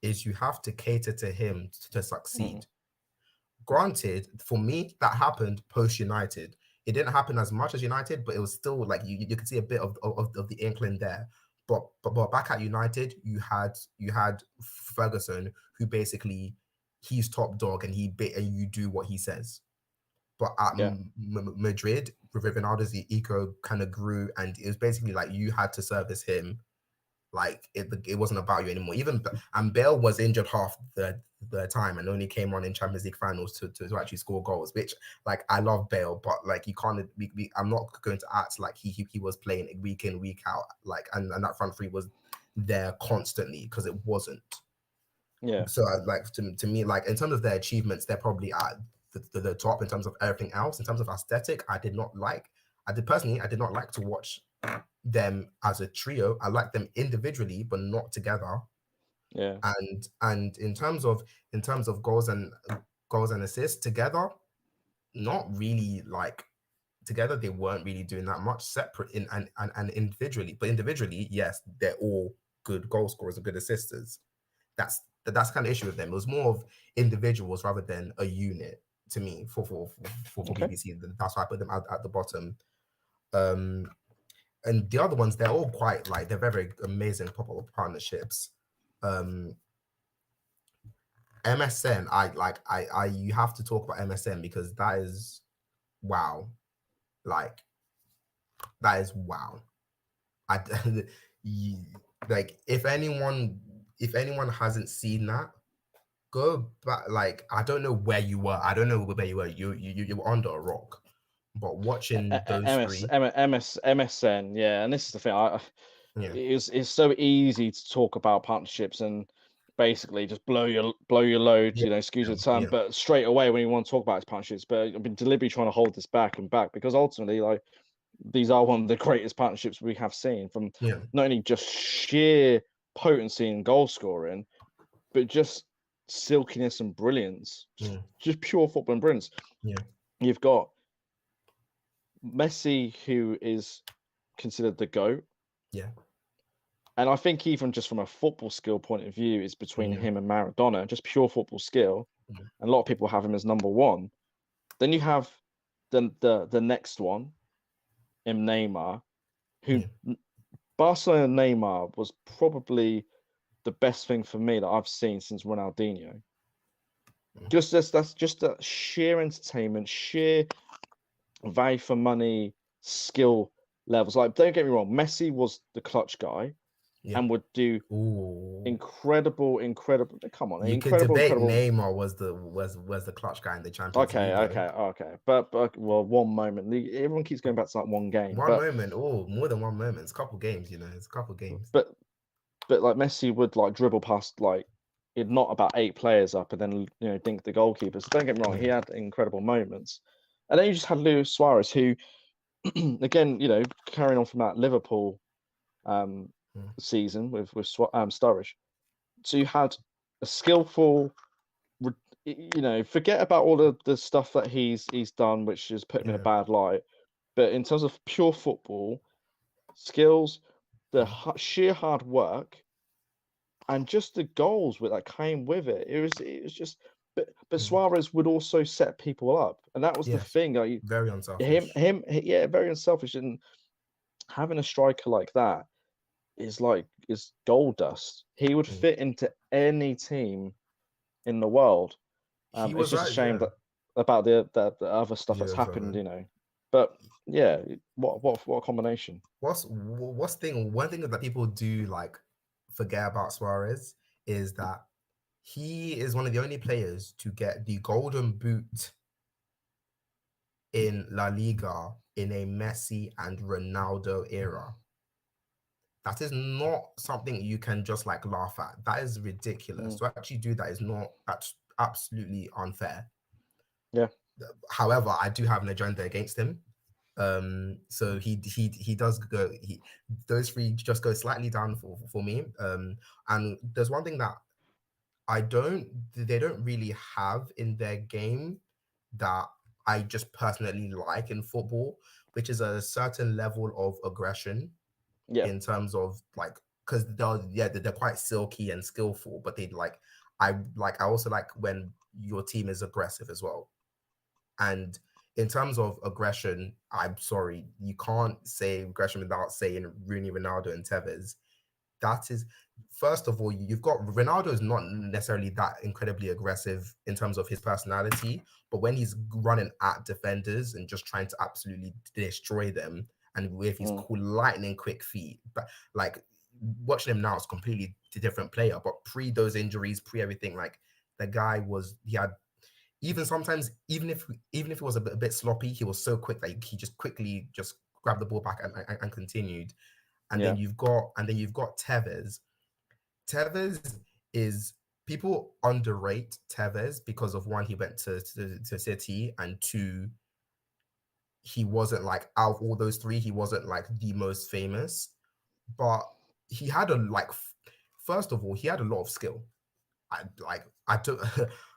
is you have to cater to him to succeed. Granted, for me, that happened post United. It didn't happen as much as United, but it was still like you could see a bit of the inkling there. But back at United, you had Ferguson, who basically he's top dog and and you do what he says. But at Yeah, Madrid, Ronaldo's ego kind of grew, and it was basically like you had to service him. Like it wasn't about you anymore. Even and Bale was injured half the time and only came on in Champions League finals to actually score goals. Which like I love Bale, but like you can't. I'm not going to act like he was playing week in week out. Like and that front three was there constantly because it wasn't. yeah. So like to me, like in terms of their achievements, they're probably at the top in terms of everything else. In terms of aesthetic, I did not like. I did not like to watch them as a trio. I like them individually, but not together. Yeah. And in terms of goals and assists together, not really like together they weren't really doing that much separate in and individually. But individually, yes, they're all good goal scorers and good assisters. That's the kind of issue with them. It was more of individuals rather than a unit to me for Okay. BBC. That's why I put them at the bottom. And the other ones, they're all quite like they're very amazing popular partnerships. MSN, I you have to talk about MSN because that is wow, like that is wow. I like if anyone hasn't seen that, go back. Like I don't know where you were. I don't know where you were. You were under a rock, but watching those three, MSN, yeah, and this is the thing. yeah, It's so easy to talk about partnerships and basically just blow your load, yeah, excuse yeah, the term, yeah, but straight away when you want to talk about partnerships. But I've been deliberately trying to hold this back and back because ultimately, like these are one of the greatest partnerships we have seen from yeah, not only just sheer potency and goal scoring, but just silkiness and brilliance, yeah, just pure football and brilliance. yeah, You've got Messi, who is considered the GOAT. yeah, And I think even just from a football skill point of view, it's between yeah, him and Maradona, just pure football skill. yeah, And a lot of people have him as number one. Then you have the next one in Neymar, who yeah, Barcelona Neymar was probably the best thing for me that I've seen since Ronaldinho. That's just that sheer entertainment, sheer value for money, skill levels. Like, don't get me wrong, Messi was the clutch guy yeah. and would do Ooh. incredible. Come on, You could debate incredible. Neymar was the clutch guy in the Champions Okay, League, though. okay. But well, one moment. Everyone keeps going back to that one game, One moment, more than one moment. It's a couple games, it's a couple games. but but like Messi would like dribble past like it not about 8 players up and then dink the goalkeeper. So don't get me wrong, Yeah, he had incredible moments. And then you just had Luis Suarez, who again, carrying on from that Liverpool um yeah, season with Sturridge. So you had a skillful, forget about all the stuff that he's done, which has put him in a yeah, bad light. But in terms of pure football skills, the sheer hard work, and just the goals that came with it, it was just but Suarez would also set people up, and that was the Yes, thing. Like very unselfish. yeah, very unselfish, and having a striker like that is gold dust. He would Mm. fit into any team in the world. He It's was just a right, shame yeah. that about the other stuff that's Yeah, happened, so you know. But yeah, what a combination. one thing that people do like forget about Suarez is that he is one of the only players to get the golden boot in La Liga in a Messi and Ronaldo era. That is not something you can just like laugh at. That is ridiculous. Mm, To actually do that is not, that's absolutely unfair. yeah, However, I do have an agenda against him. So he does go, those three just go slightly down for me. And there's one thing that they don't really have in their game that I just personally like in football, which is a certain level of aggression yeah, in terms of like, because they're quite silky and skillful, but they like, I also like when your team is aggressive as well. And in terms of aggression, I'm sorry, you can't say aggression without saying Rooney, Ronaldo, and Tevez. That is, first of all, you've got Ronaldo is not necessarily that incredibly aggressive in terms of his personality, but when he's running at defenders and just trying to absolutely destroy them, and with his mm, cool lightning quick feet, but like watching him now is completely different player. But pre those injuries, pre everything, like the guy was, he had, even sometimes, even if it was a bit sloppy, he was so quick that he just quickly just grabbed the ball back and continued. yeah, And then you've got Tevez. Tevez is, people underrate Tevez because of one, he went to City, and two, he wasn't like, out of all those three, he wasn't like the most famous, but he had a like first of all, he had a lot of skill. I took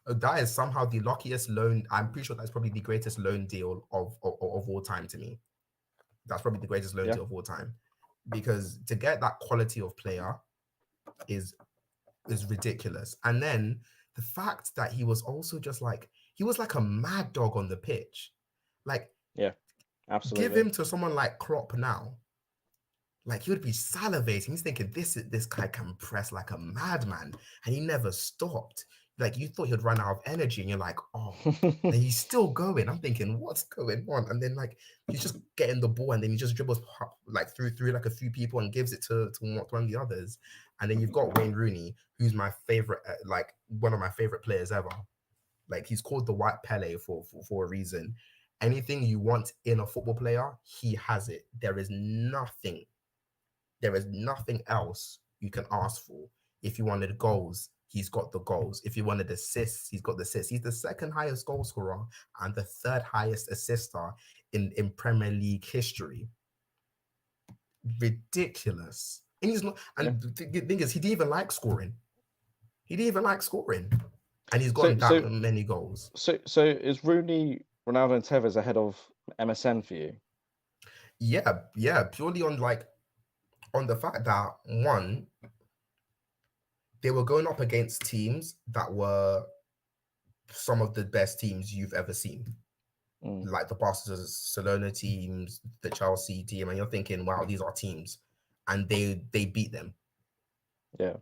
that is somehow the luckiest loan. I'm pretty sure that's probably the greatest loan deal of all time to me. That's probably the greatest loan yeah, deal of all time, because to get that quality of player is is ridiculous. And then the fact that he was also just like, he was like a mad dog on the pitch. Like, yeah, give absolutely. him to someone like Klopp now, like he would be salivating. He's thinking this guy can press like a madman, and he never stopped. Like you thought he'd run out of energy, and you're like, oh, and he's still going. I'm thinking, what's going on? And then like he's just getting the ball, and then he just dribbles like through like a few people and gives it to one of the others. And then you've got Wayne Rooney, who's my favorite, like one of my favorite players ever. Like he's called the White Pele for a reason. Anything you want in a football player, he has it. There is nothing else you can ask for. If you wanted goals, he's got the goals. If you wanted assists, he's got the assists. He's the second highest goal scorer and the third highest assister in Premier League history. Ridiculous. And he's not, Yeah. and the thing is, he didn't even like scoring. He didn't even like scoring. And he's So gotten that so many goals. so is Rooney, Ronaldo, and Tevez ahead of MSN for you? Yeah, purely on like, on the fact that one, they were going up against teams that were some of the best teams you've ever seen, Mm, like the Barcelona teams, the Chelsea team, and you're thinking, wow, these are teams, and they beat them. yeah,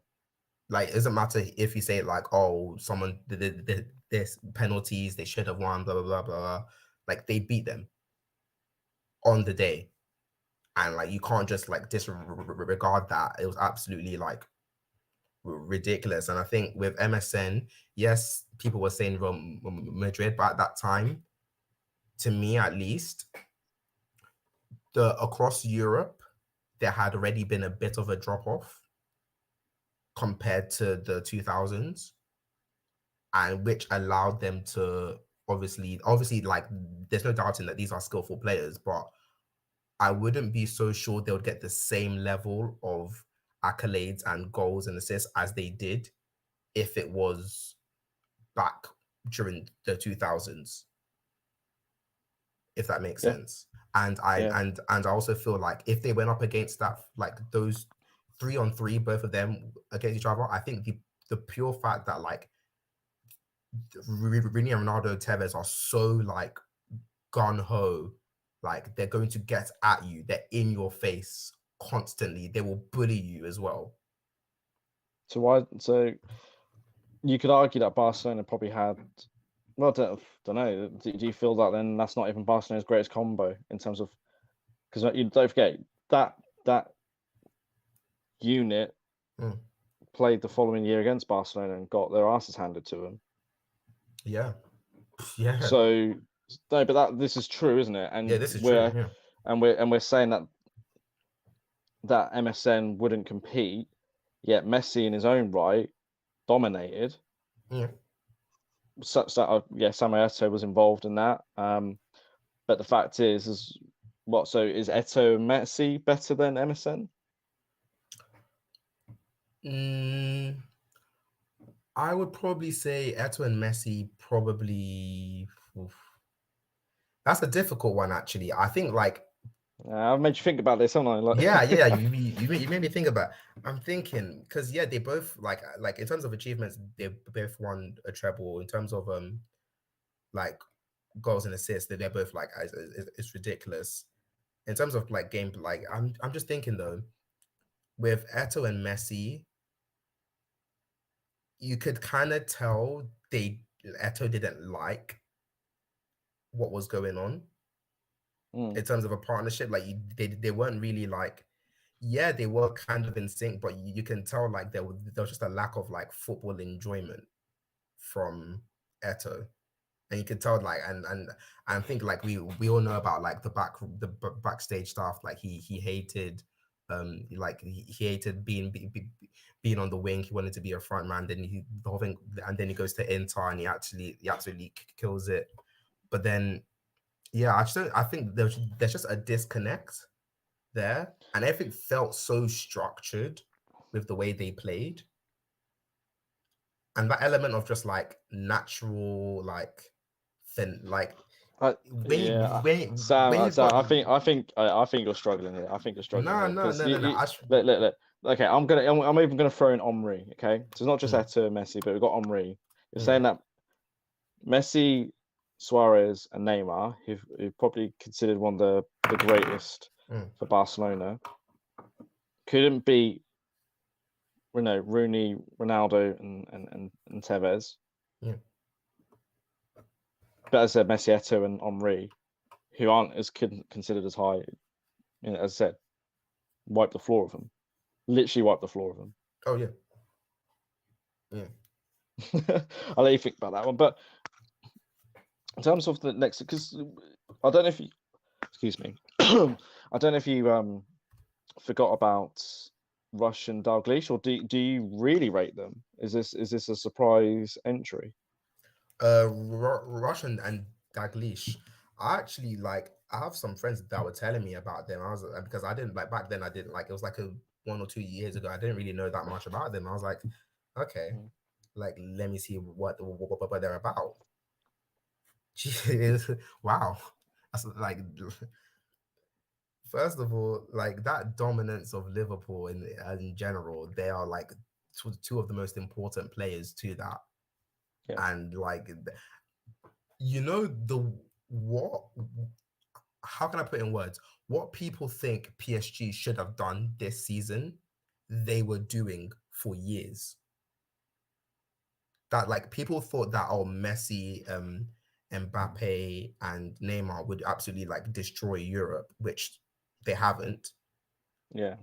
Like, it doesn't matter if you say like, oh, someone did this penalties, they should have won, blah blah blah blah. Like they beat them on the day, and like you can't just like disregard that. It was absolutely like ridiculous. And I think with MSN, yes, people were saying Real Madrid, but at that time, to me at least, the across Europe, there had already been a bit of a drop off compared to the 2000s, and which allowed them to obviously like there's no doubting that these are skillful players, but I wouldn't be so sure they would get the same level of accolades and goals and assists as they did if it was back during the 2000s, if that makes yeah, sense. And I yeah, and I also feel like if they went up against that, like those 3-on-3, both of them against each other, I think the pure fact that like Rooney and Ronaldo, Tevez are so like gun ho, like they're going to get at you. They're in your face constantly. They will bully you as well. So you could argue that Barcelona probably had. Well, don't know. Do you feel that then that's not even Barcelona's greatest combo in terms of because you don't forget that unit Mm. played the following year against Barcelona and got their asses handed to them. Yeah, yeah, So no, but this is true, isn't it? And yeah. This is true. Yeah, we're saying that MSN wouldn't compete, yet Messi in his own right dominated. yeah. Yeah, Samuel Eto'o was involved in that. But the fact is what? So is Eto'o and Messi better than MSN? I would probably say Eto and Messi probably. Oof. That's a difficult one, actually. I think like I've made you think about this, haven't I? Like, yeah. You made me think about. I'm thinking because yeah, they both like in terms of achievements, they both won a treble. In terms of like goals and assists, they're both like it's ridiculous. In terms of like game, like I'm just thinking though, with Eto and Messi, you could kind of tell Eto didn't like what was going on in terms of a partnership. Like they weren't really like, yeah, they were kind of in sync, but you can tell like there was just a lack of like football enjoyment from Eto. And you can tell like and I think like we all know about like the backstage stuff. Like he hated like he hated being on the wing. He wanted to be a front man. Then the whole thing, and then he goes to Inter and he absolutely kills it. But then yeah, I think there's just a disconnect there, and everything felt so structured with the way they played, and that element of just like natural like thin like yeah, when Sam, you've got I think you're struggling here. I think you're struggling no here no because no no no look. Okay, I'm even gonna throw in Omri. Okay, so it's not just mm, Eto'o and Messi, but we've got Omri. You're mm, saying that Messi, Suarez, and Neymar, who probably considered one of the greatest mm, for Barcelona, couldn't beat Rooney, Ronaldo, and Tevez. yeah. But as I said, Messi, Eto'o, and Omri, who aren't as considered as high, as I said, wipe the floor of them. Literally wipe the floor of them. Oh yeah, yeah. I'll let you think about that one. But in terms of the next, because I don't know if you, excuse me, I don't know if you forgot about Rush and Dalglish, or do you really rate them? Is this a surprise entry? Russian and Daglish. I actually like. I have some friends that were telling me about them. I was because I didn't like back then. I didn't like. It was like 1 or 2 years ago. I didn't really know that much about them. I was like, okay, like let me see what they're about. Jeez, wow. That's like first of all, like that dominance of Liverpool in general, they are like two of the most important players to that. Yeah. And like you know the what how can I put it in words? What people think PSG should have done this season, they were doing for years. That like people thought that Messi, Mbappe, and Neymar would absolutely like destroy Europe, which they haven't. Yeah.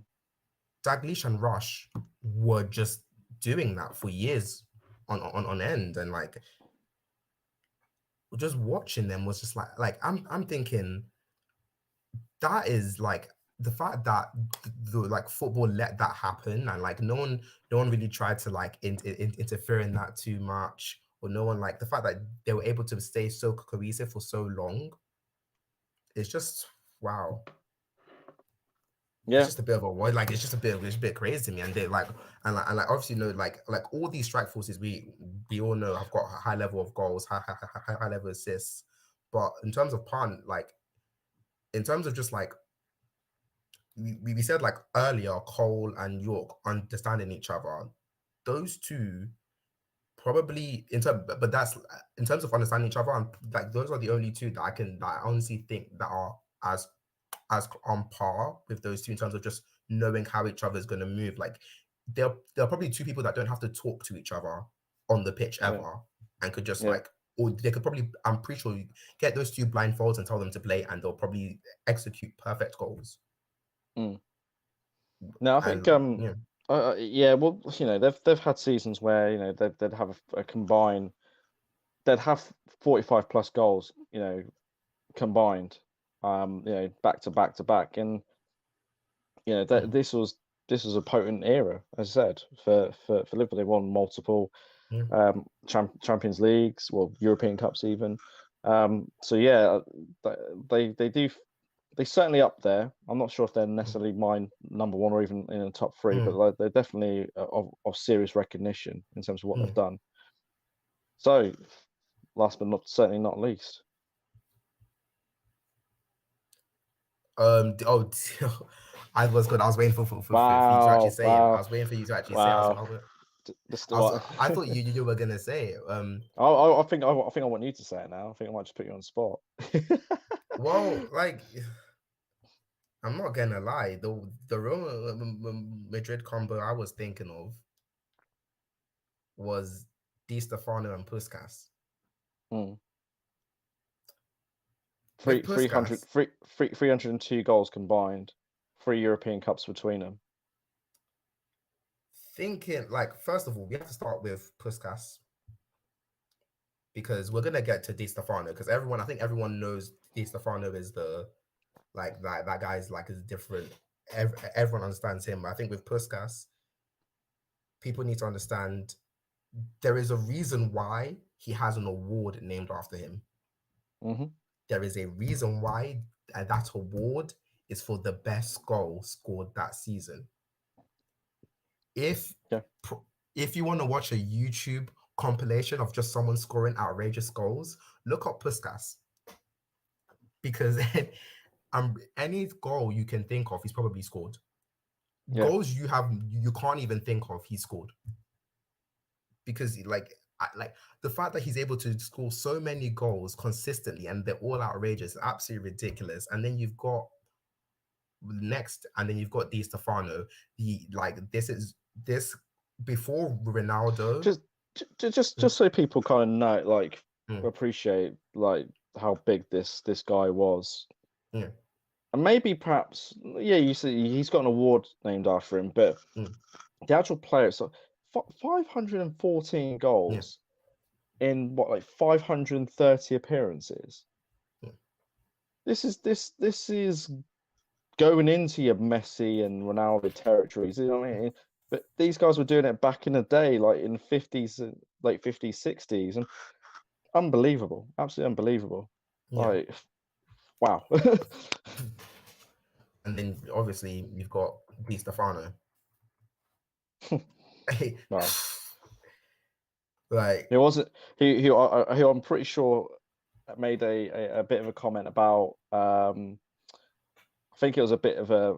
Daglish and Rush were just doing that for years on end, and like just watching them was just like I'm thinking that is like the fact that the like football let that happen, and like no one really tried to like interfere in that too much, or no one like the fact that they were able to stay so cohesive for so long. It's just wow. It's Yeah. just a bit of a what like it's a bit crazy to me, and they like and like obviously like all these strike forces we all know have got a high level of goals, high level assists, but in terms of like in terms of just like we said like earlier, Cole and York understanding each other. Those two probably but that's in terms of understanding each other. And like those are the only two that I honestly think that are as on par with those two in terms of just knowing how each other is going to move. Like there are probably two people that don't have to talk to each other on the pitch ever, and could just like, or they could probably, I'm pretty sure, get those two blindfolds and tell them to play, and they'll probably execute perfect goals. No, I think well, you know, they've had seasons where, you know, they'd have a combined, they'd have 45 plus goals, you know, combined, you know, back to back, and you know that this was a potent era, as I said, for Liverpool. They won multiple Champions Leagues, well, European Cups even. So yeah, they certainly up there. I'm not sure if they're necessarily my number one or even in the top three, but like, they're definitely of serious recognition in terms of what they've done. So, last but certainly not least. I was good. I was waiting for you to actually say it. I was waiting for you to actually say it. I thought you were gonna say it. I think I want you to say it now. I think I might just put you on the spot. Well, like, I'm not gonna lie. The Real Madrid combo I was thinking of was Di Stefano and Puskas. 302 goals combined, 3 European Cups between them. Thinking, like, first of all, we have to start with Puskas, because we're gonna get to Di Stefano, because I think everyone knows Di Stefano is the, like, that guy's like is different. Everyone understands him. I think with Puskas, people need to understand there is a reason why he has an award named after him. There is a reason why that award is for the best goal scored that season. If you want to watch a YouTube compilation of just someone scoring outrageous goals, look up Puskas, because any goal you can think of, he's probably scored. Goals you can't even think of, he scored. Because like the fact that he's able to score so many goals consistently and they're all outrageous, absolutely ridiculous. And then you've got Di Stefano. This before Ronaldo. Just so people kind of know, like, appreciate like how big this guy was. Yeah. And maybe perhaps, you see he's got an award named after him, but the actual player, so 514 goals in what, like 530 appearances. This is going into your Messi and Ronaldo territories, you know what I mean? But these guys were doing it back in the day, like in the 50s, late 50s, 60s, and unbelievable, absolutely unbelievable. Like, wow. And then obviously you've got Di Stefano. Wow. Like, he wasn't he I'm pretty sure made a bit of a comment about I think it was a bit of a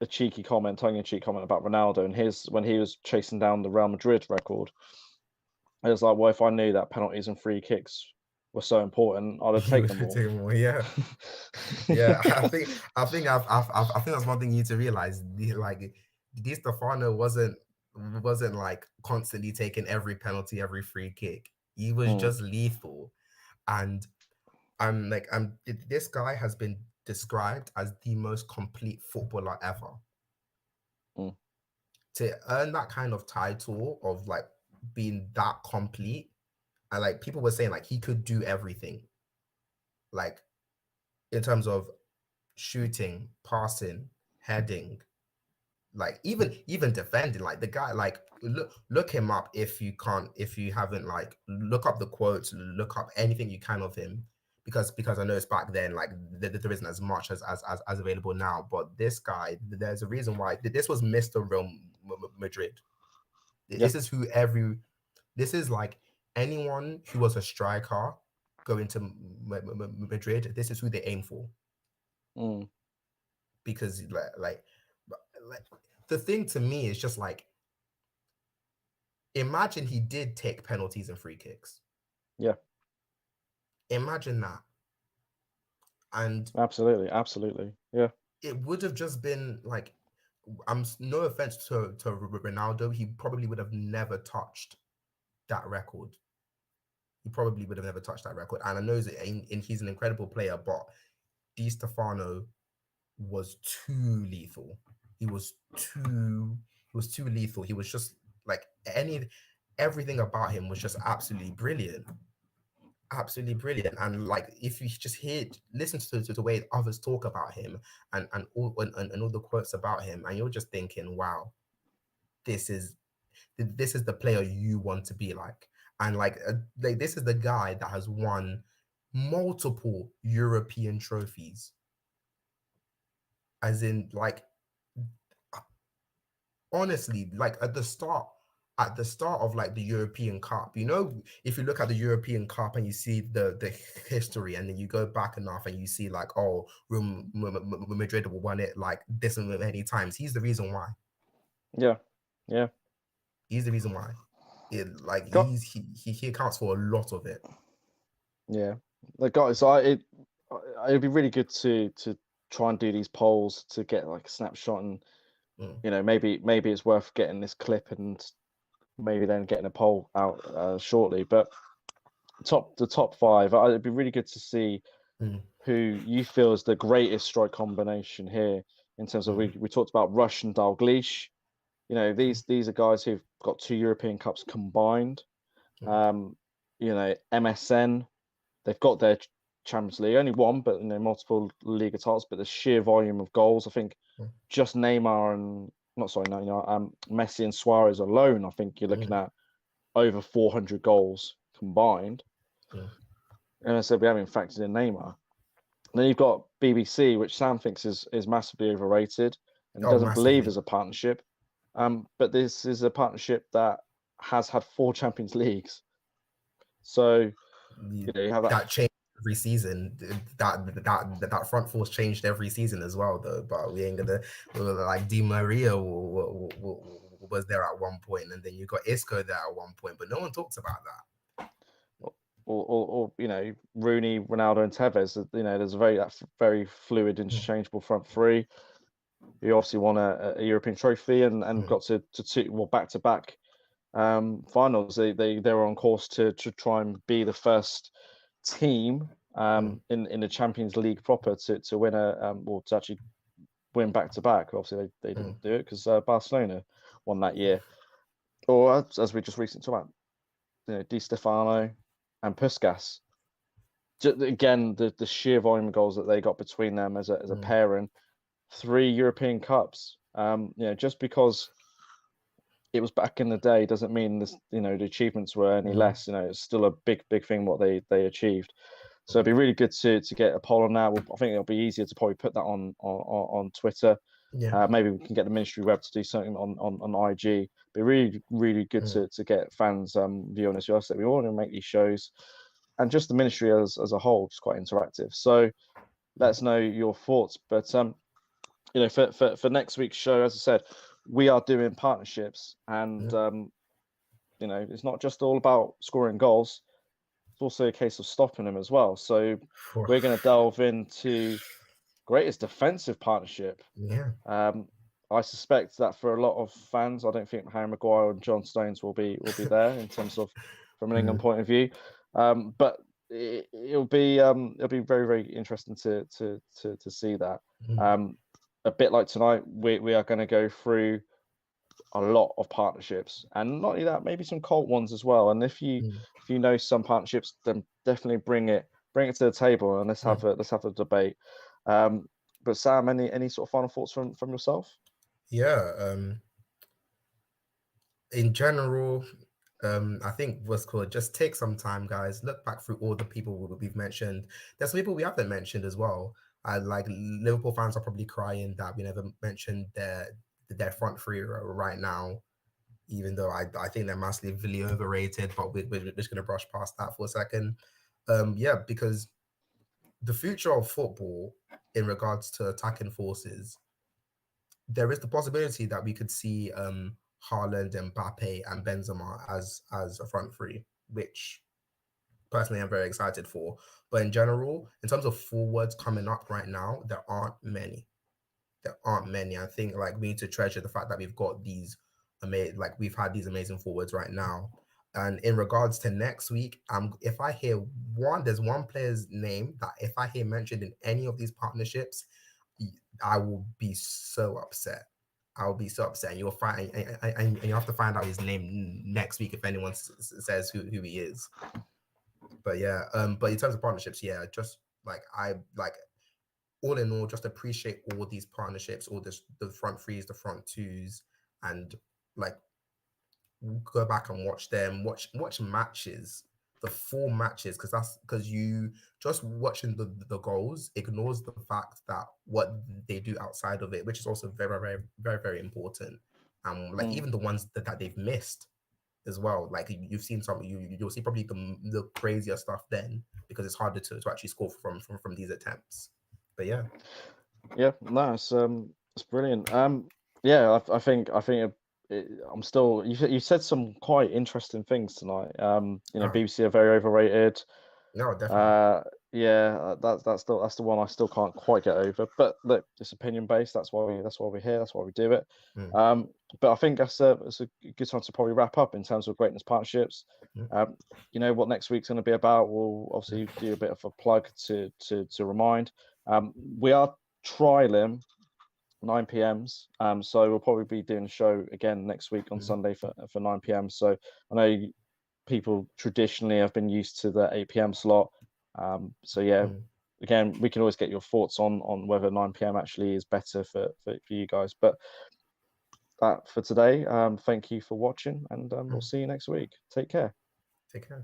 cheeky comment, tongue-in-cheek comment about Ronaldo and when he was chasing down the Real Madrid record. It was like, well, if I knew that penalties and free kicks were so important, I'd have taken them all. Yeah. I think that's one thing you need to realize. Like, Di Stefano wasn't like constantly taking every penalty, every free kick. He was just lethal. And this guy has been described as the most complete footballer ever. To earn that kind of title of like being that complete, and like people were saying, like, he could do everything, like in terms of shooting, passing, heading, like even defending. Like, the guy, like, look him up if you haven't, like, look up the quotes, look up anything you can of him, because I know it's back then, like, there isn't as much as available now. But this guy, there's a reason why this was Mr. Real Madrid. This is like anyone who was a striker going to Madrid. This is who they aim for. Because like the thing to me is just like, imagine he did take penalties and free kicks. Yeah. Imagine that. And Absolutely. Yeah. it would have just been like, I'm no offense to Ronaldo, he probably would have never touched that record. He probably would have never touched that record. And I know that he's an incredible player, but Di Stefano was too lethal. He was too lethal. He was just like everything about him was just absolutely brilliant. Absolutely brilliant. And like if you just listen to the way others talk about him and all the quotes about him, and you're just thinking, wow, this is the player you want to be like. And like this is the guy that has won multiple European trophies. As in, like, honestly, like at the start of like the European Cup, if you look at the European Cup and you see the history, and then you go back enough and you see like, oh, Madrid won it like this many times. He's the reason why. Yeah. He's the reason why. Like he accounts for a lot of it. Yeah, the guys, it'd be really good to try and do these polls to get like a snapshot, and maybe it's worth getting this clip and maybe then getting a poll out shortly. But the top five, it'd be really good to see who you feel is the greatest strike combination here in terms of we talked about Rush and Dalglish. These are guys who've got 2 European Cups combined. MSN. They've got their Champions League, only one, but multiple Liga titles. But the sheer volume of goals, I think, just Neymar and Messi and Suarez alone, I think you're looking at over 400 goals combined. And I said we haven't factored in Neymar. And then you've got BBC, which Sam thinks is massively overrated and doesn't believe as a partnership. But this is a partnership that has had 4 Champions Leagues. So you have that changed every season. That front four's changed every season as well, though. But we ain't gonna like Di Maria was there at one point, and then you got Isco there at one point, but no one talks about that. Or Rooney, Ronaldo, and Tevez. There's a very fluid, interchangeable front three. You obviously won a European trophy and got to back-to-back finals. They were on course to try and be the first team in the Champions League proper to win to actually win back-to-back. Obviously they didn't do it because Barcelona won that year. Or as we just recently talked about, Di Stefano and Puskas. Again, the sheer volume of goals that they got between them as a pairing. 3 European Cups. Just because it was back in the day doesn't mean this, the achievements were any less. It's still a big thing what they achieved. So it'd be really good to get a poll on that. I think it'll be easier to probably put that on Twitter. Maybe we can get the ministry web to do something on IG. It'd be really good to get fans view on this. We want to make these shows, and just the ministry as a whole is quite interactive. So let us know your thoughts. But for next week's show, as I said, we are doing partnerships, and it's not just all about scoring goals. It's also a case of stopping them as well. So we're going to delve into greatest defensive partnership. I suspect that for a lot of fans, I don't think Harry Maguire and John Stones will be there in terms of from an England point of view. But it'll be very, very interesting to see that. A bit like tonight, we are going to go through a lot of partnerships, and not only that, maybe some cult ones as well. And if you know some partnerships, then definitely bring it to the table and let's have a debate. But Sam, any sort of final thoughts from yourself? In general, I think what's called just take some time, guys. Look back through all the people we've mentioned. There's some people we haven't mentioned as well. Like Liverpool fans are probably crying that we never mentioned their front three right now, even though I think they're massively overrated. But we're just gonna brush past that for a second. Because the future of football in regards to attacking forces, there is the possibility that we could see Haaland, Mbappe, and Benzema as a front three, which personally I'm very excited for. But in general, in terms of forwards coming up right now, there aren't many. I think like we need to treasure the fact that we've got these amazing, like we've had these amazing forwards right now. And in regards to next week, if I hear there's one player's name that if I hear mentioned in any of these partnerships, I will be so upset. I'll be so upset, and you'll find, and you have to find out his name next week if anyone says who he is. But yeah, but in terms of partnerships, yeah, just like all in all, just appreciate all these partnerships, all this, the front threes, the front twos, and like go back and watch them, watch matches, the full matches, because you just watching the goals ignores the fact that what they do outside of it, which is also very, very, very, very important. Like even the ones that they've missed as well. Like you've seen some, you'll see probably the crazier stuff then, because it's harder to actually score from these attempts. But yeah, no, it's brilliant. Yeah, I think I'm still. You said some quite interesting things tonight. BBC are very overrated. No, definitely. Yeah, that's the one I still can't quite get over. But look, it's opinion based. That's why we're here. That's why we do it. But I think that's a good time to probably wrap up in terms of greatness partnerships. You know what next week's going to be about. We'll obviously do a bit of a plug to remind. We are trialing 9 p.m.s. So we'll probably be doing a show again next week on Sunday for 9 p.m. So I know people traditionally have been used to the 8 p.m. slot. So yeah, again, we can always get your thoughts on whether 9 p.m. actually is better for you guys. But that for today. Thank you for watching, and we'll see you next week. Take care. Take care.